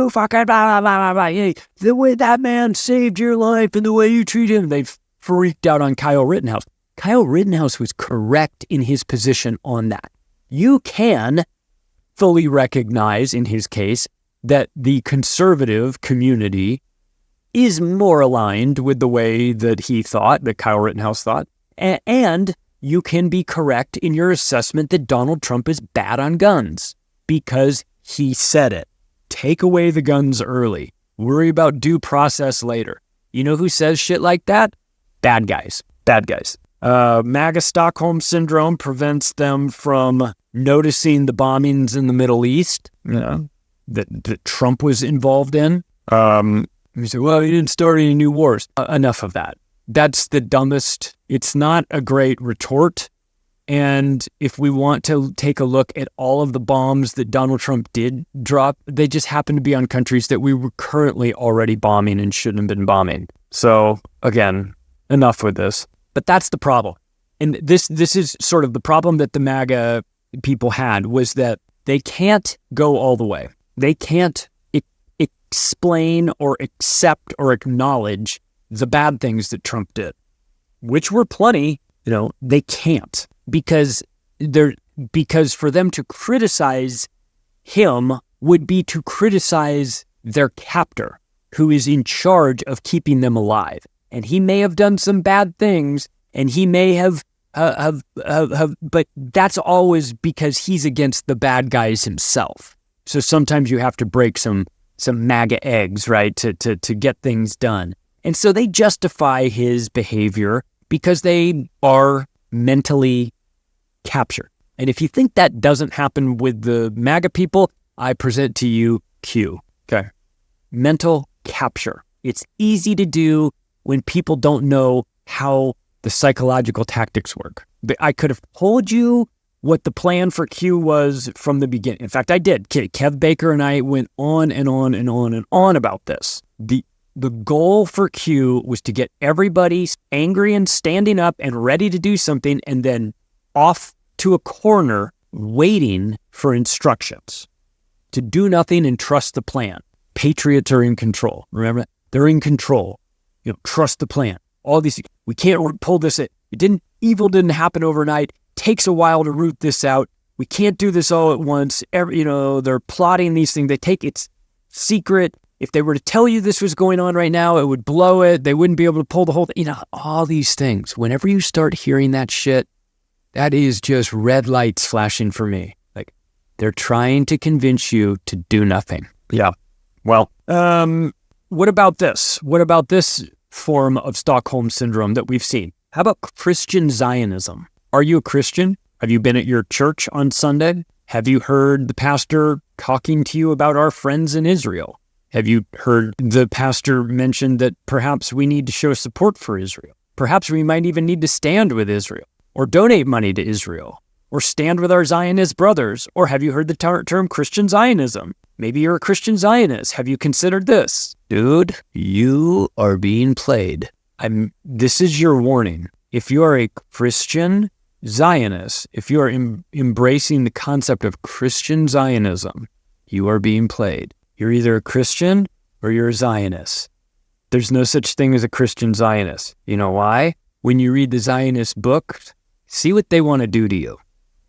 fucking blah, blah, blah, blah, blah. The way that man saved your life and the way you treat him, they freaked out on Kyle Rittenhouse. Kyle Rittenhouse was correct in his position on that. You can fully recognize in his case that the conservative community is more aligned with the way that he thought, that Kyle Rittenhouse thought, and you can be correct in your assessment that Donald Trump is bad on guns because he said it. Take away the guns early. Worry about due process later. You know who says shit like that? Bad guys. Bad guys. MAGA Stockholm Syndrome prevents them from noticing the bombings in the Middle East, that Trump was involved in. You say, well, he didn't start any new wars. Enough of that. That's the dumbest. It's not a great retort. And if we want to take a look at all of the bombs that Donald Trump did drop, they just happen to be on countries that we were currently already bombing and shouldn't have been bombing. So again, enough with this. But that's the problem. And this is sort of the problem that the MAGA people had, was that they can't go all the way. They can't explain or accept or acknowledge the bad things that Trump did, which were plenty. They can't because for them to criticize him would be to criticize their captor, who is in charge of keeping them alive. And he may have done some bad things, and he may have, but that's always because he's against the bad guys himself. So sometimes you have to break some MAGA eggs, right, to get things done. And so they justify his behavior because they are mentally captured. And if you think that doesn't happen with the MAGA people, I present to you Q. Okay. Mental capture. It's easy to do when people don't know how the psychological tactics work. I could have told you what the plan for Q was from the beginning. In fact, I did. Kev Baker and I went on and on and on and on about this. The goal for Q was to get everybody angry and standing up and ready to do something, and then off to a corner waiting for instructions to do nothing and trust the plan. Patriots are in control. Remember that? They're in control. Trust the plan. All these, we can't pull this. Evil didn't happen overnight. Takes a while to root this out. We can't do this all at once. They're plotting these things. It's secret. If they were to tell you this was going on right now, it would blow it. They wouldn't be able to pull the whole thing. All these things. Whenever you start hearing that shit, that is just red lights flashing for me. Like, they're trying to convince you to do nothing. Yeah. Well, what about this? What about this form of Stockholm Syndrome that we've seen? How about Christian Zionism? Are you a Christian? Have you been at your church on Sunday? Have you heard the pastor talking to you about our friends in Israel? Have you heard the pastor mention that perhaps we need to show support for Israel? Perhaps we might even need to stand with Israel, or donate money to Israel, or stand with our Zionist brothers. Or have you heard the term Christian Zionism? Maybe you're a Christian Zionist. Have you considered this? Dude, you are being played. This is your warning. If you are a Christian Zionist, if you are embracing the concept of Christian Zionism, you are being played. You're either a Christian or you're a Zionist. There's no such thing as a Christian Zionist. You know why? When you read the Zionist book, see what they want to do to you.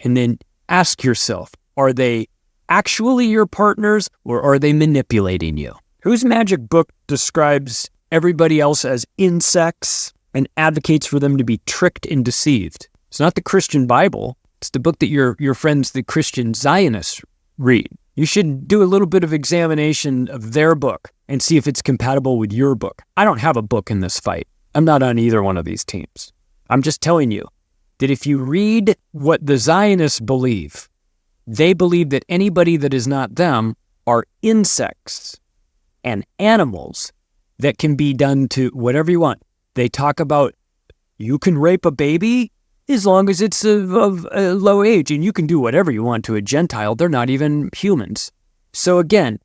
And then ask yourself, are they actually your partners, or are they manipulating you? Whose magic book describes everybody else as insects and advocates for them to be tricked and deceived? It's not the Christian Bible. It's the book that your friends, the Christian Zionists, read. You should do a little bit of examination of their book and see if it's compatible with your book. I don't have a book in this fight. I'm not on either one of these teams. I'm just telling you that if you read what the Zionists believe, they believe that anybody that is not them are insects and animals that can be done to whatever you want. They talk about you can rape a baby as long as it's of a low age, and you can do whatever you want to a Gentile. They're not even humans. So again,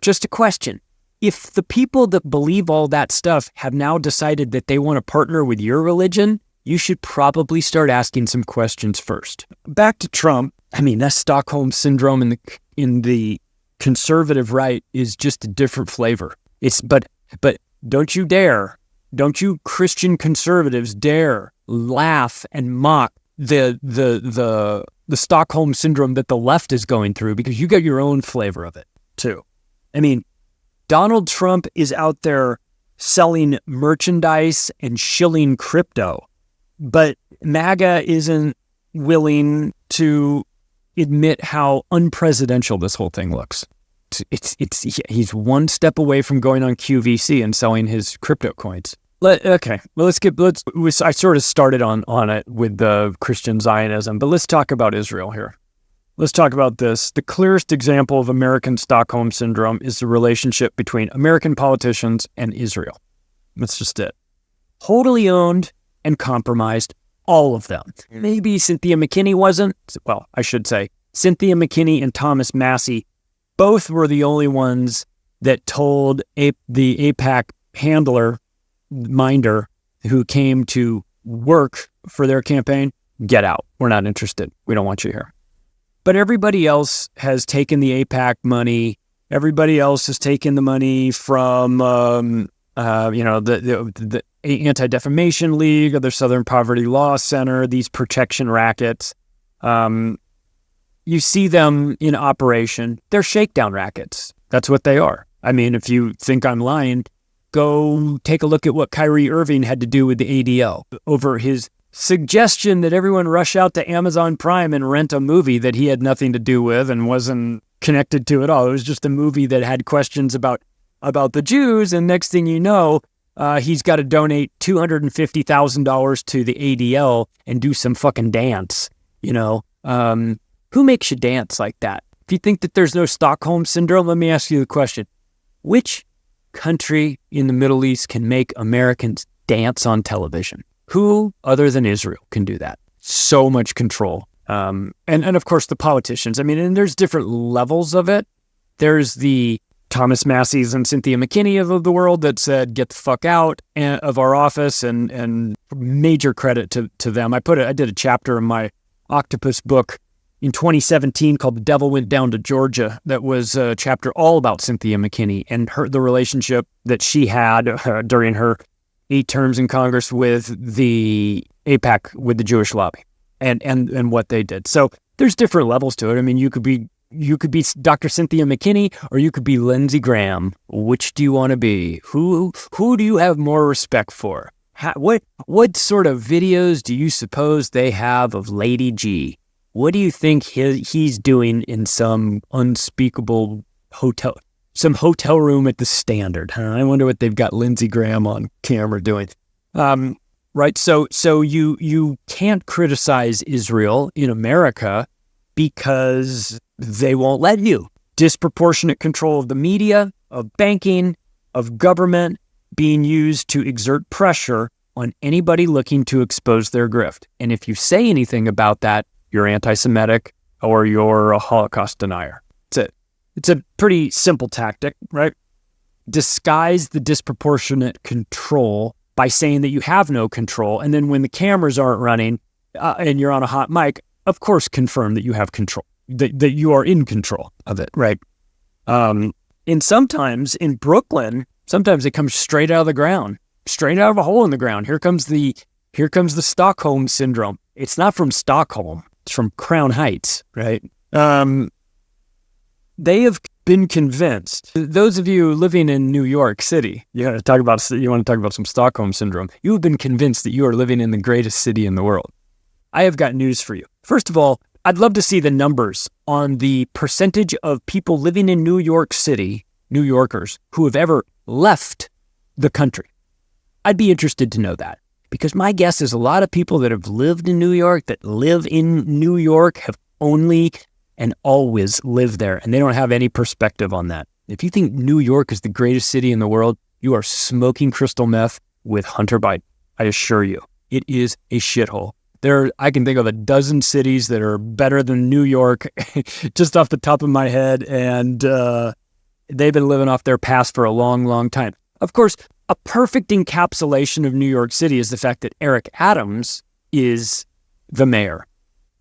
just a question. If the people that believe all that stuff have now decided that they want to partner with your religion, you should probably start asking some questions first. Back to Trump. I mean, that Stockholm Syndrome in the conservative right is just a different flavor. But don't you Christian conservatives dare laugh and mock the Stockholm Syndrome that the left is going through, because you got your own flavor of it too. I mean, Donald Trump is out there selling merchandise and shilling crypto, but MAGA isn't willing to admit how unpresidential this whole thing looks. He's one step away from going on QVC and selling his crypto coins. I sort of started on it with the Christian Zionism, but let's talk about Israel here. Let's talk about this. The clearest example of American Stockholm Syndrome is the relationship between American politicians and Israel. That's just it. Totally owned and compromised, all of them. Maybe Cynthia McKinney wasn't. Well, I should say Cynthia McKinney and Thomas Massey both were the only ones that told the AIPAC minder who came to work for their campaign, get out. We're not interested. We don't want you here. But everybody else has taken the AIPAC money. Everybody else has taken the money from, the Anti-Defamation League or the Southern Poverty Law Center, these protection rackets. You see them in operation. They're shakedown rackets. That's what they are. I mean, if you think I'm lying, go take a look at what Kyrie Irving had to do with the ADL over his suggestion that everyone rush out to Amazon Prime and rent a movie that he had nothing to do with and wasn't connected to at all. It was just a movie that had questions about the Jews, and next thing you know, he's got to donate $250,000 to the ADL and do some fucking dance, Who makes you dance like that? If you think that there's no Stockholm Syndrome, let me ask you the question. Which country in the Middle East can make Americans dance on television? Who other than Israel can do that? So much control. And of course the politicians. I mean, and there's different levels of it. There's the Thomas Massey's and Cynthia McKinney of the world that said, get the fuck out of our office, and major credit to them. I did a chapter in my Octopus book in 2017 called The Devil Went Down to Georgia. That was a chapter all about Cynthia McKinney and the relationship that she had during her 8 terms in Congress with the AIPAC, with the Jewish lobby, and what they did. So there's different levels to it. I mean, you could be Dr. Cynthia McKinney, or you could be Lindsey Graham. Which do you want to be? Who do you have more respect for? What sort of videos do you suppose they have of Lady G? What do you think he's doing in some unspeakable hotel room at the Standard? Huh? I wonder what they've got Lindsey Graham on camera doing. Right? So you can't criticize Israel in America because they won't let you. Disproportionate control of the media, of banking, of government being used to exert pressure on anybody looking to expose their grift. And if you say anything about that, you're anti-Semitic or you're a Holocaust denier. That's it. It's a pretty simple tactic, right? Disguise the disproportionate control by saying that you have no control. And then when the cameras aren't running and you're on a hot mic, of course, confirm that you have control, that you are in control of it, right? And sometimes in Brooklyn, sometimes it comes straight out of the ground, straight out of a hole in the ground. Here comes the Stockholm syndrome. It's not from Stockholm. It's from Crown Heights, right? They have been convinced. Those of you living in New York City, you want to talk about some Stockholm syndrome. You have been convinced that you are living in the greatest city in the world. I have got news for you. First of all, I'd love to see the numbers on the percentage of people living in New York City, New Yorkers, who have ever left the country. I'd be interested to know that, because my guess is a lot of people that have lived in New York, that live in New York, have only and always lived there, and they don't have any perspective on that. If you think New York is the greatest city in the world, you are smoking crystal meth with Hunter Biden. I assure you, it is a shithole. I can think of a dozen cities that are better than New York just off the top of my head, and they've been living off their past for a long, long time. Of course, a perfect encapsulation of New York City is the fact that Eric Adams is the mayor,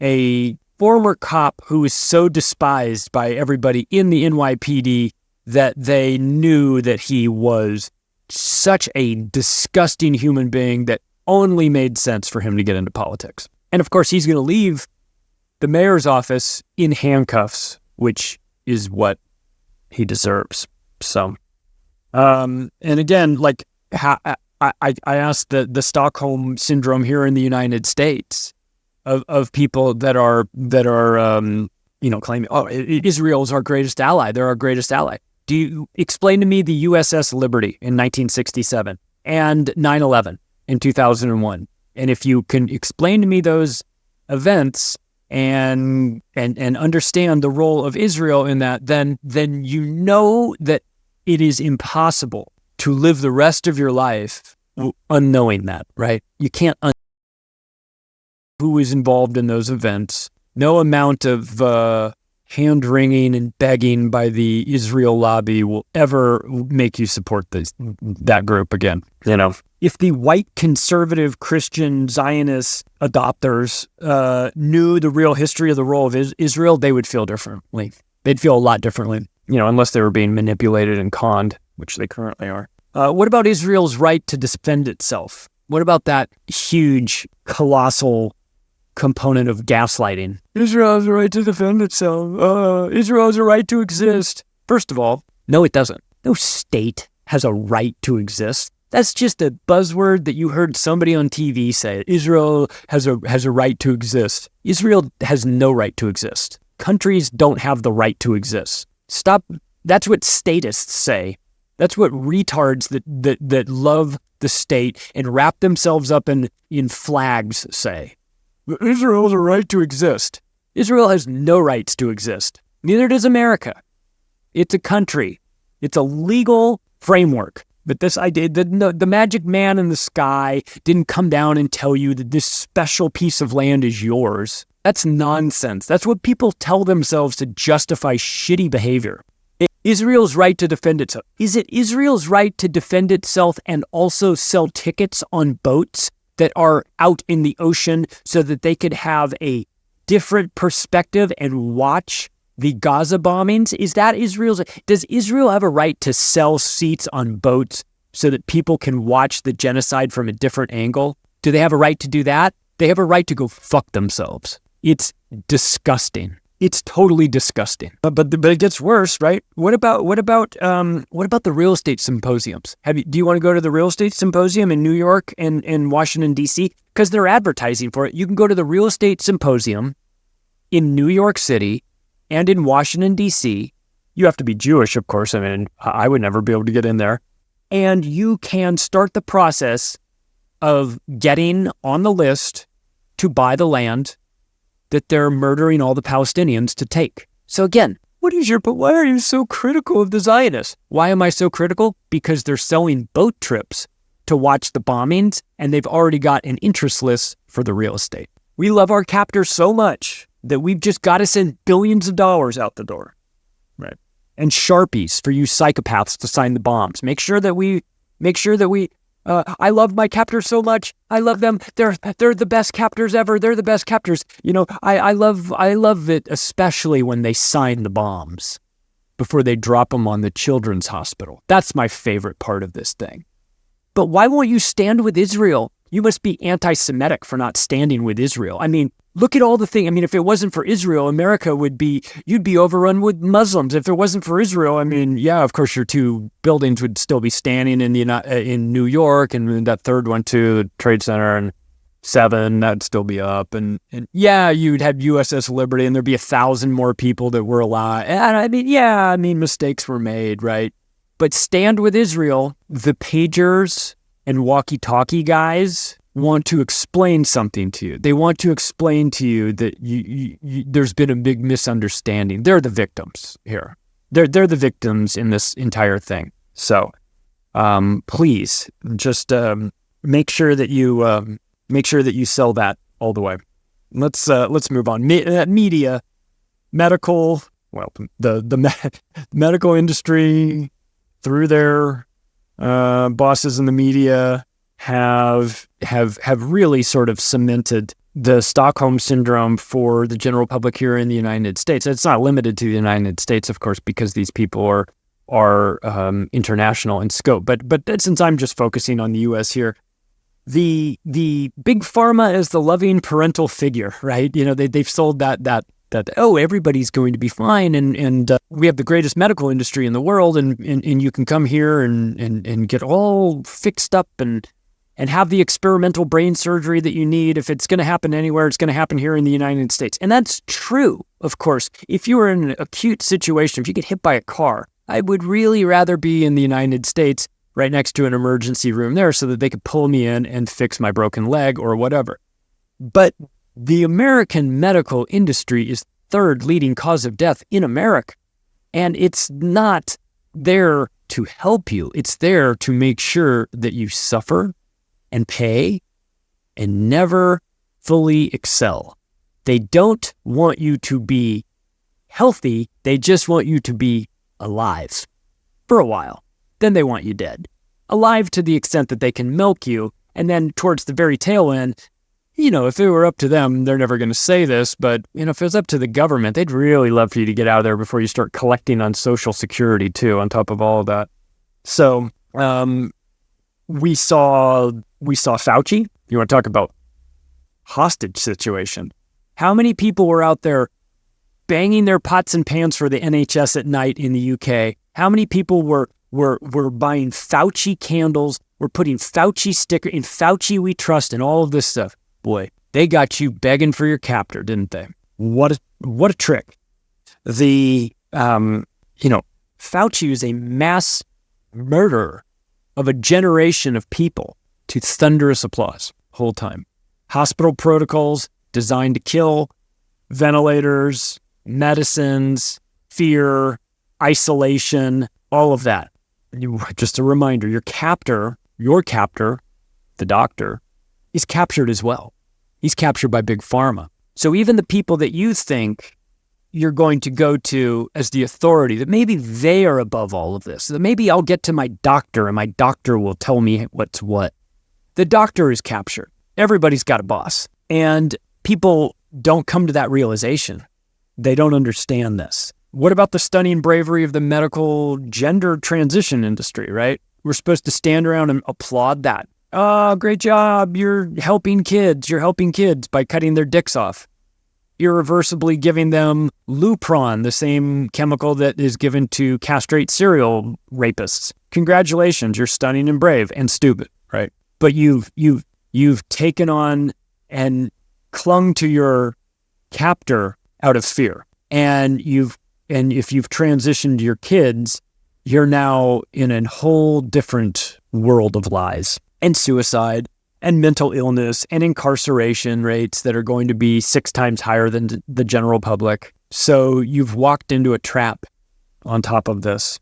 a former cop who is so despised by everybody in the NYPD that they knew that he was such a disgusting human being that only made sense for him to get into politics. And of course, he's going to leave the mayor's office in handcuffs, which is what he deserves. So, and again, like I asked the Stockholm syndrome here in the United States of people that are claiming, oh, Israel is our greatest ally. They're our greatest ally. Do you explain to me the USS Liberty in 1967 and 9/11 in 2001? And if you can explain to me those events and understand the role of Israel in that, then you know that it is impossible to live the rest of your life unknowing that, right? You can't who was involved in those events. No amount of hand-wringing and begging by the Israel lobby will ever make you support that group again. You know, if the white conservative Christian Zionist adopters knew the real history of the role of Israel, they would feel differently. They'd feel a lot differently, unless they were being manipulated and conned, which they currently are. What about Israel's right to defend itself? What about that huge, colossal component of gaslighting? Israel has a right to defend itself. Israel has a right to exist. First of all, no, it doesn't. No state has a right to exist. That's just a buzzword that you heard somebody on TV say. Israel has a right to exist. Israel has no right to exist. Countries don't have the right to exist. Stop. That's what statists say. That's what retards that love the state and wrap themselves up in flags say. Israel has a right to exist. Israel has no rights to exist. Neither does America. It's a country. It's a legal framework. But this idea that the magic man in the sky didn't come down and tell you that this special piece of land is yours. That's nonsense. That's what people tell themselves to justify shitty behavior. Israel's right to defend itself. Is it Israel's right to defend itself and also sell tickets on boats that are out in the ocean so that they could have a different perspective and watch the Gaza bombings? Is that Israel's? Does Israel have a right to sell seats on boats so that people can watch the genocide from a different angle? Do they have a right to do that? They have a right to go fuck themselves. It's disgusting. It's totally disgusting. But it gets worse, right? What about the real estate symposiums? Do you want to go to the real estate symposium in New York and Washington, D.C.? Because they're advertising for it. You can go to the real estate symposium in New York City and in Washington, D.C. You have to be Jewish, of course. I mean, I would never be able to get in there. And you can start the process of getting on the list to buy the land that they're murdering all the Palestinians to take. So again, why are you so critical of the Zionists? Why am I so critical? Because they're selling boat trips to watch the bombings, and they've already got an interest list for the real estate. We love our captors so much that we've just got to send billions of dollars out the door. Right. And Sharpies for you psychopaths to sign the bombs. Make sure that we I love my captors so much. I love them. They're the best captors ever. They're the best captors. You know, I love it, especially when they sign the bombs before they drop them on the children's hospital. That's my favorite part of this thing. But why won't you stand with Israel? You must be anti-Semitic for not standing with Israel. I mean, look at all the things. I mean, if it wasn't for Israel, you'd be overrun with Muslims. If it wasn't for Israel, I mean, yeah, of course your two buildings would still be standing in New York, and that third one too, the Trade Center and 7, that'd still be up. And yeah, you'd have USS Liberty, and there'd be 1,000 more people that were alive. And I mean, mistakes were made, right? But stand with Israel. The pagers and walkie-talkie guys want to explain something to you. They want to explain to you that there's been a big misunderstanding. They're the victims here. They're the victims in this entire thing. So, please just make sure that you sell that all the way. Let's move on. Media, medical. Well, the medical industry through their bosses in the media have really sort of cemented the Stockholm syndrome for the general public here in the United States. It's not limited to the United States, of course, because these people are international in scope. But since I'm just focusing on the U.S. here, the big pharma is the loving parental figure, right? You know, they've sold that everybody's going to be fine, and we have the greatest medical industry in the world, and you can come here and get all fixed up and have the experimental brain surgery that you need. If it's going to happen anywhere, it's going to happen here in the United States. And that's true, of course. If you were in an acute situation, if you get hit by a car, I would really rather be in the United States right next to an emergency room there so that they could pull me in and fix my broken leg or whatever. But the American medical industry is third leading cause of death in America. And it's not there to help you. It's there to make sure that you suffer and pay and never fully excel. They don't want you to be healthy. They just want you to be alive for a while. Then they want you dead. Alive to the extent that they can milk you. And then towards the very tail end, you know, if it were up to them, they're never going to say this, but, you know, if it was up to the government, they'd really love for you to get out of there before you start collecting on Social Security, too, on top of all of that. So, we saw Fauci. You want to talk about hostage situation? How many people were out there banging their pots and pans for the NHS at night in the UK? How many people were buying Fauci candles, were putting Fauci sticker in Fauci we trust and all of this stuff? Boy, they got you begging for your captor, didn't they? What a trick. Fauci is a mass murderer of a generation of people to thunderous applause whole time. Hospital protocols designed to kill, ventilators, medicines, fear, isolation, all of that. just a reminder, your captor, the doctor, is captured as well. He's captured by Big Pharma. So even the people that you think you're going to go to as the authority, that maybe they are above all of this, that maybe I'll get to my doctor and my doctor will tell me what's what. The doctor is captured. Everybody's got a boss. And people don't come to that realization. They don't understand this. What about the stunning bravery of the medical gender transition industry, right? We're supposed to stand around and applaud that. Oh, great job. You're helping kids. You're helping kids by cutting their dicks off. Irreversibly giving them Lupron, the same chemical that is given to castrate serial rapists. Congratulations, you're stunning and brave and stupid, right? But you've taken on and clung to your captor out of fear. And if you've transitioned your kids, you're now in a whole different world of lies and suicide and mental illness and incarceration rates that are going to be 6 times higher than the general public. So you've walked into a trap on top of this.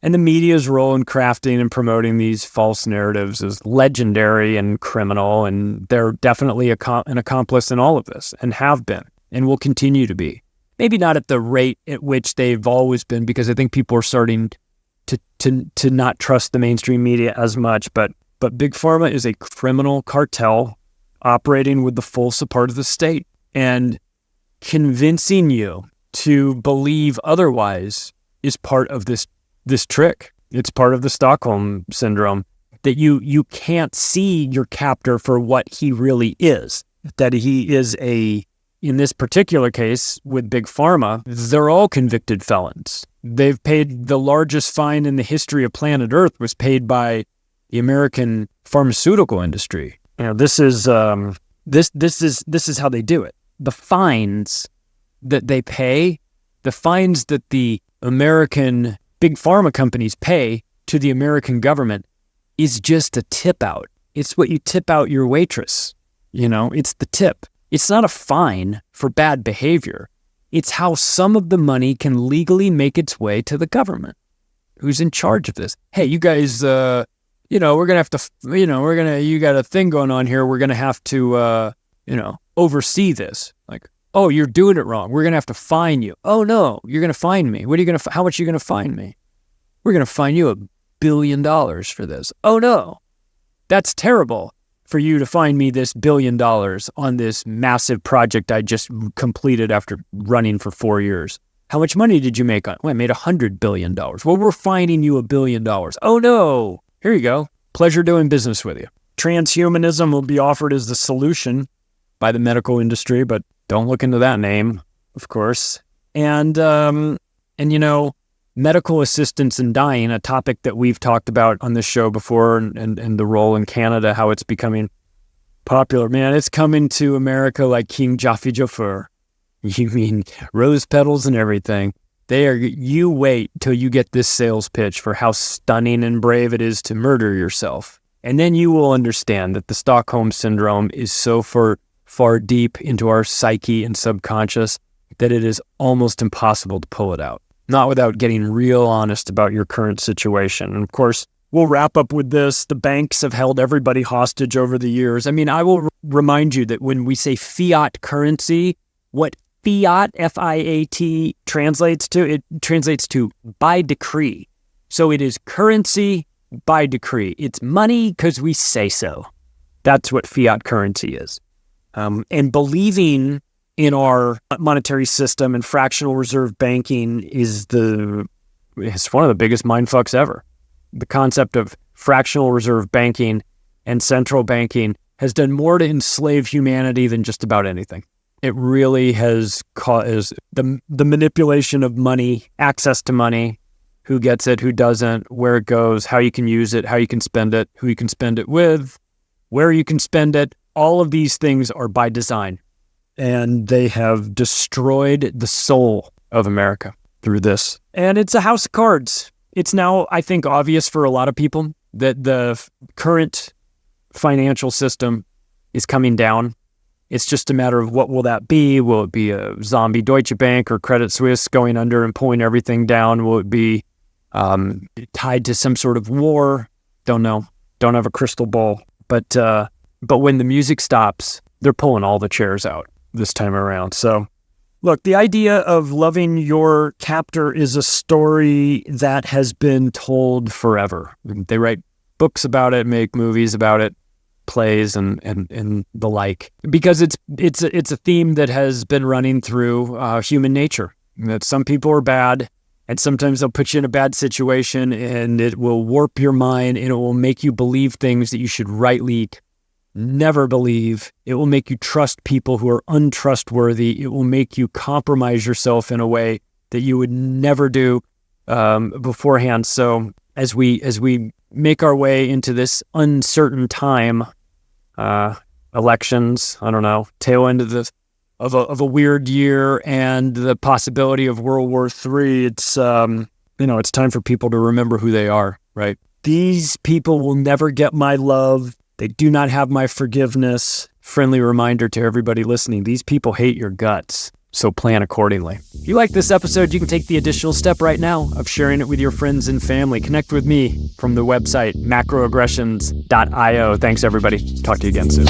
And the media's role in crafting and promoting these false narratives is legendary and criminal, and they're definitely an accomplice in all of this, and have been, and will continue to be. Maybe not at the rate at which they've always been, because I think people are starting to not trust the mainstream media as much, but Big Pharma is a criminal cartel operating with the full support of the state, and convincing you to believe otherwise is part of this trick. It's part of the Stockholm syndrome, that you can't see your captor for what he really is, that he is in this particular case with Big Pharma, they're all convicted felons. They've paid the largest fine in the history of planet Earth was paid by the American pharmaceutical industry. You know, this is how they do it. The fines that they pay, the fines that the American big pharma companies pay to the American government is just a tip out. It's what you tip out your waitress. You know, it's the tip. It's not a fine for bad behavior. It's how some of the money can legally make its way to the government. Who's in charge of this? Hey, you guys, we're going to have to, you got a thing going on here. We're going to have to, oversee this. Like, oh, you're doing it wrong. We're going to have to fine you. Oh, no, you're going to fine me. How much are you going to fine me? We're going to fine you $1 billion for this. Oh, no, that's terrible for you to fine me this $1 billion on this massive project I just completed after running for 4 years. How much money did you make on it? Well, I made $100 billion. Well, we're fining you $1 billion. Oh, no. Here you go. Pleasure doing business with you. Transhumanism will be offered as the solution by the medical industry, but don't look into that name, of course. And medical assistance in dying, a topic that we've talked about on this show before, and the role in Canada, how it's becoming popular. Man, it's coming to America like King Jaffe Jaffer. You mean rose petals and everything. You wait till you get this sales pitch for how stunning and brave it is to murder yourself. And then you will understand that the Stockholm syndrome is so far deep into our psyche and subconscious that it is almost impossible to pull it out. Not without getting real honest about your current situation. And of course, we'll wrap up with this. The banks have held everybody hostage over the years. I mean, I will remind you that when we say fiat currency, what fiat, F-I-A-T, translates to by decree. So it is currency by decree. It's money because we say so. That's what fiat currency is. And believing in our monetary system and fractional reserve banking is one of the biggest mindfucks ever. The concept of fractional reserve banking and central banking has done more to enslave humanity than just about anything. It really has caused the manipulation of money, access to money, who gets it, who doesn't, where it goes, how you can use it, how you can spend it, who you can spend it with, where you can spend it. All of these things are by design, and they have destroyed the soul of America through this. And it's a house of cards. It's now, I think, obvious for a lot of people that the current financial system is coming down. It's just a matter of what will that be? Will it be a zombie Deutsche Bank or Credit Suisse going under and pulling everything down? Will it be tied to some sort of war. Don't know. Don't have a crystal ball. But when the music stops, they're pulling all the chairs out this time around. So, look, the idea of loving your captor is a story that has been told forever. They write books about it, make movies about it, plays and the like, because it's a theme that has been running through human nature. That some people are bad, and sometimes they'll put you in a bad situation, and it will warp your mind, and it will make you believe things that you should rightly never believe. It will make you trust people who are untrustworthy. It will make you compromise yourself in a way that you would never do beforehand. So as we make our way into this uncertain time, elections, I don't know, tail end of a weird year, and the possibility of World War III, it's it's time for people to remember who they are, right? These people will never get my love. They do not have my forgiveness. Friendly reminder to everybody listening, these people hate your guts, so plan accordingly. If you like this episode, you can take the additional step right now of sharing it with your friends and family. Connect with me from the website macroaggressions.io. Thanks, everybody. Talk to you again soon.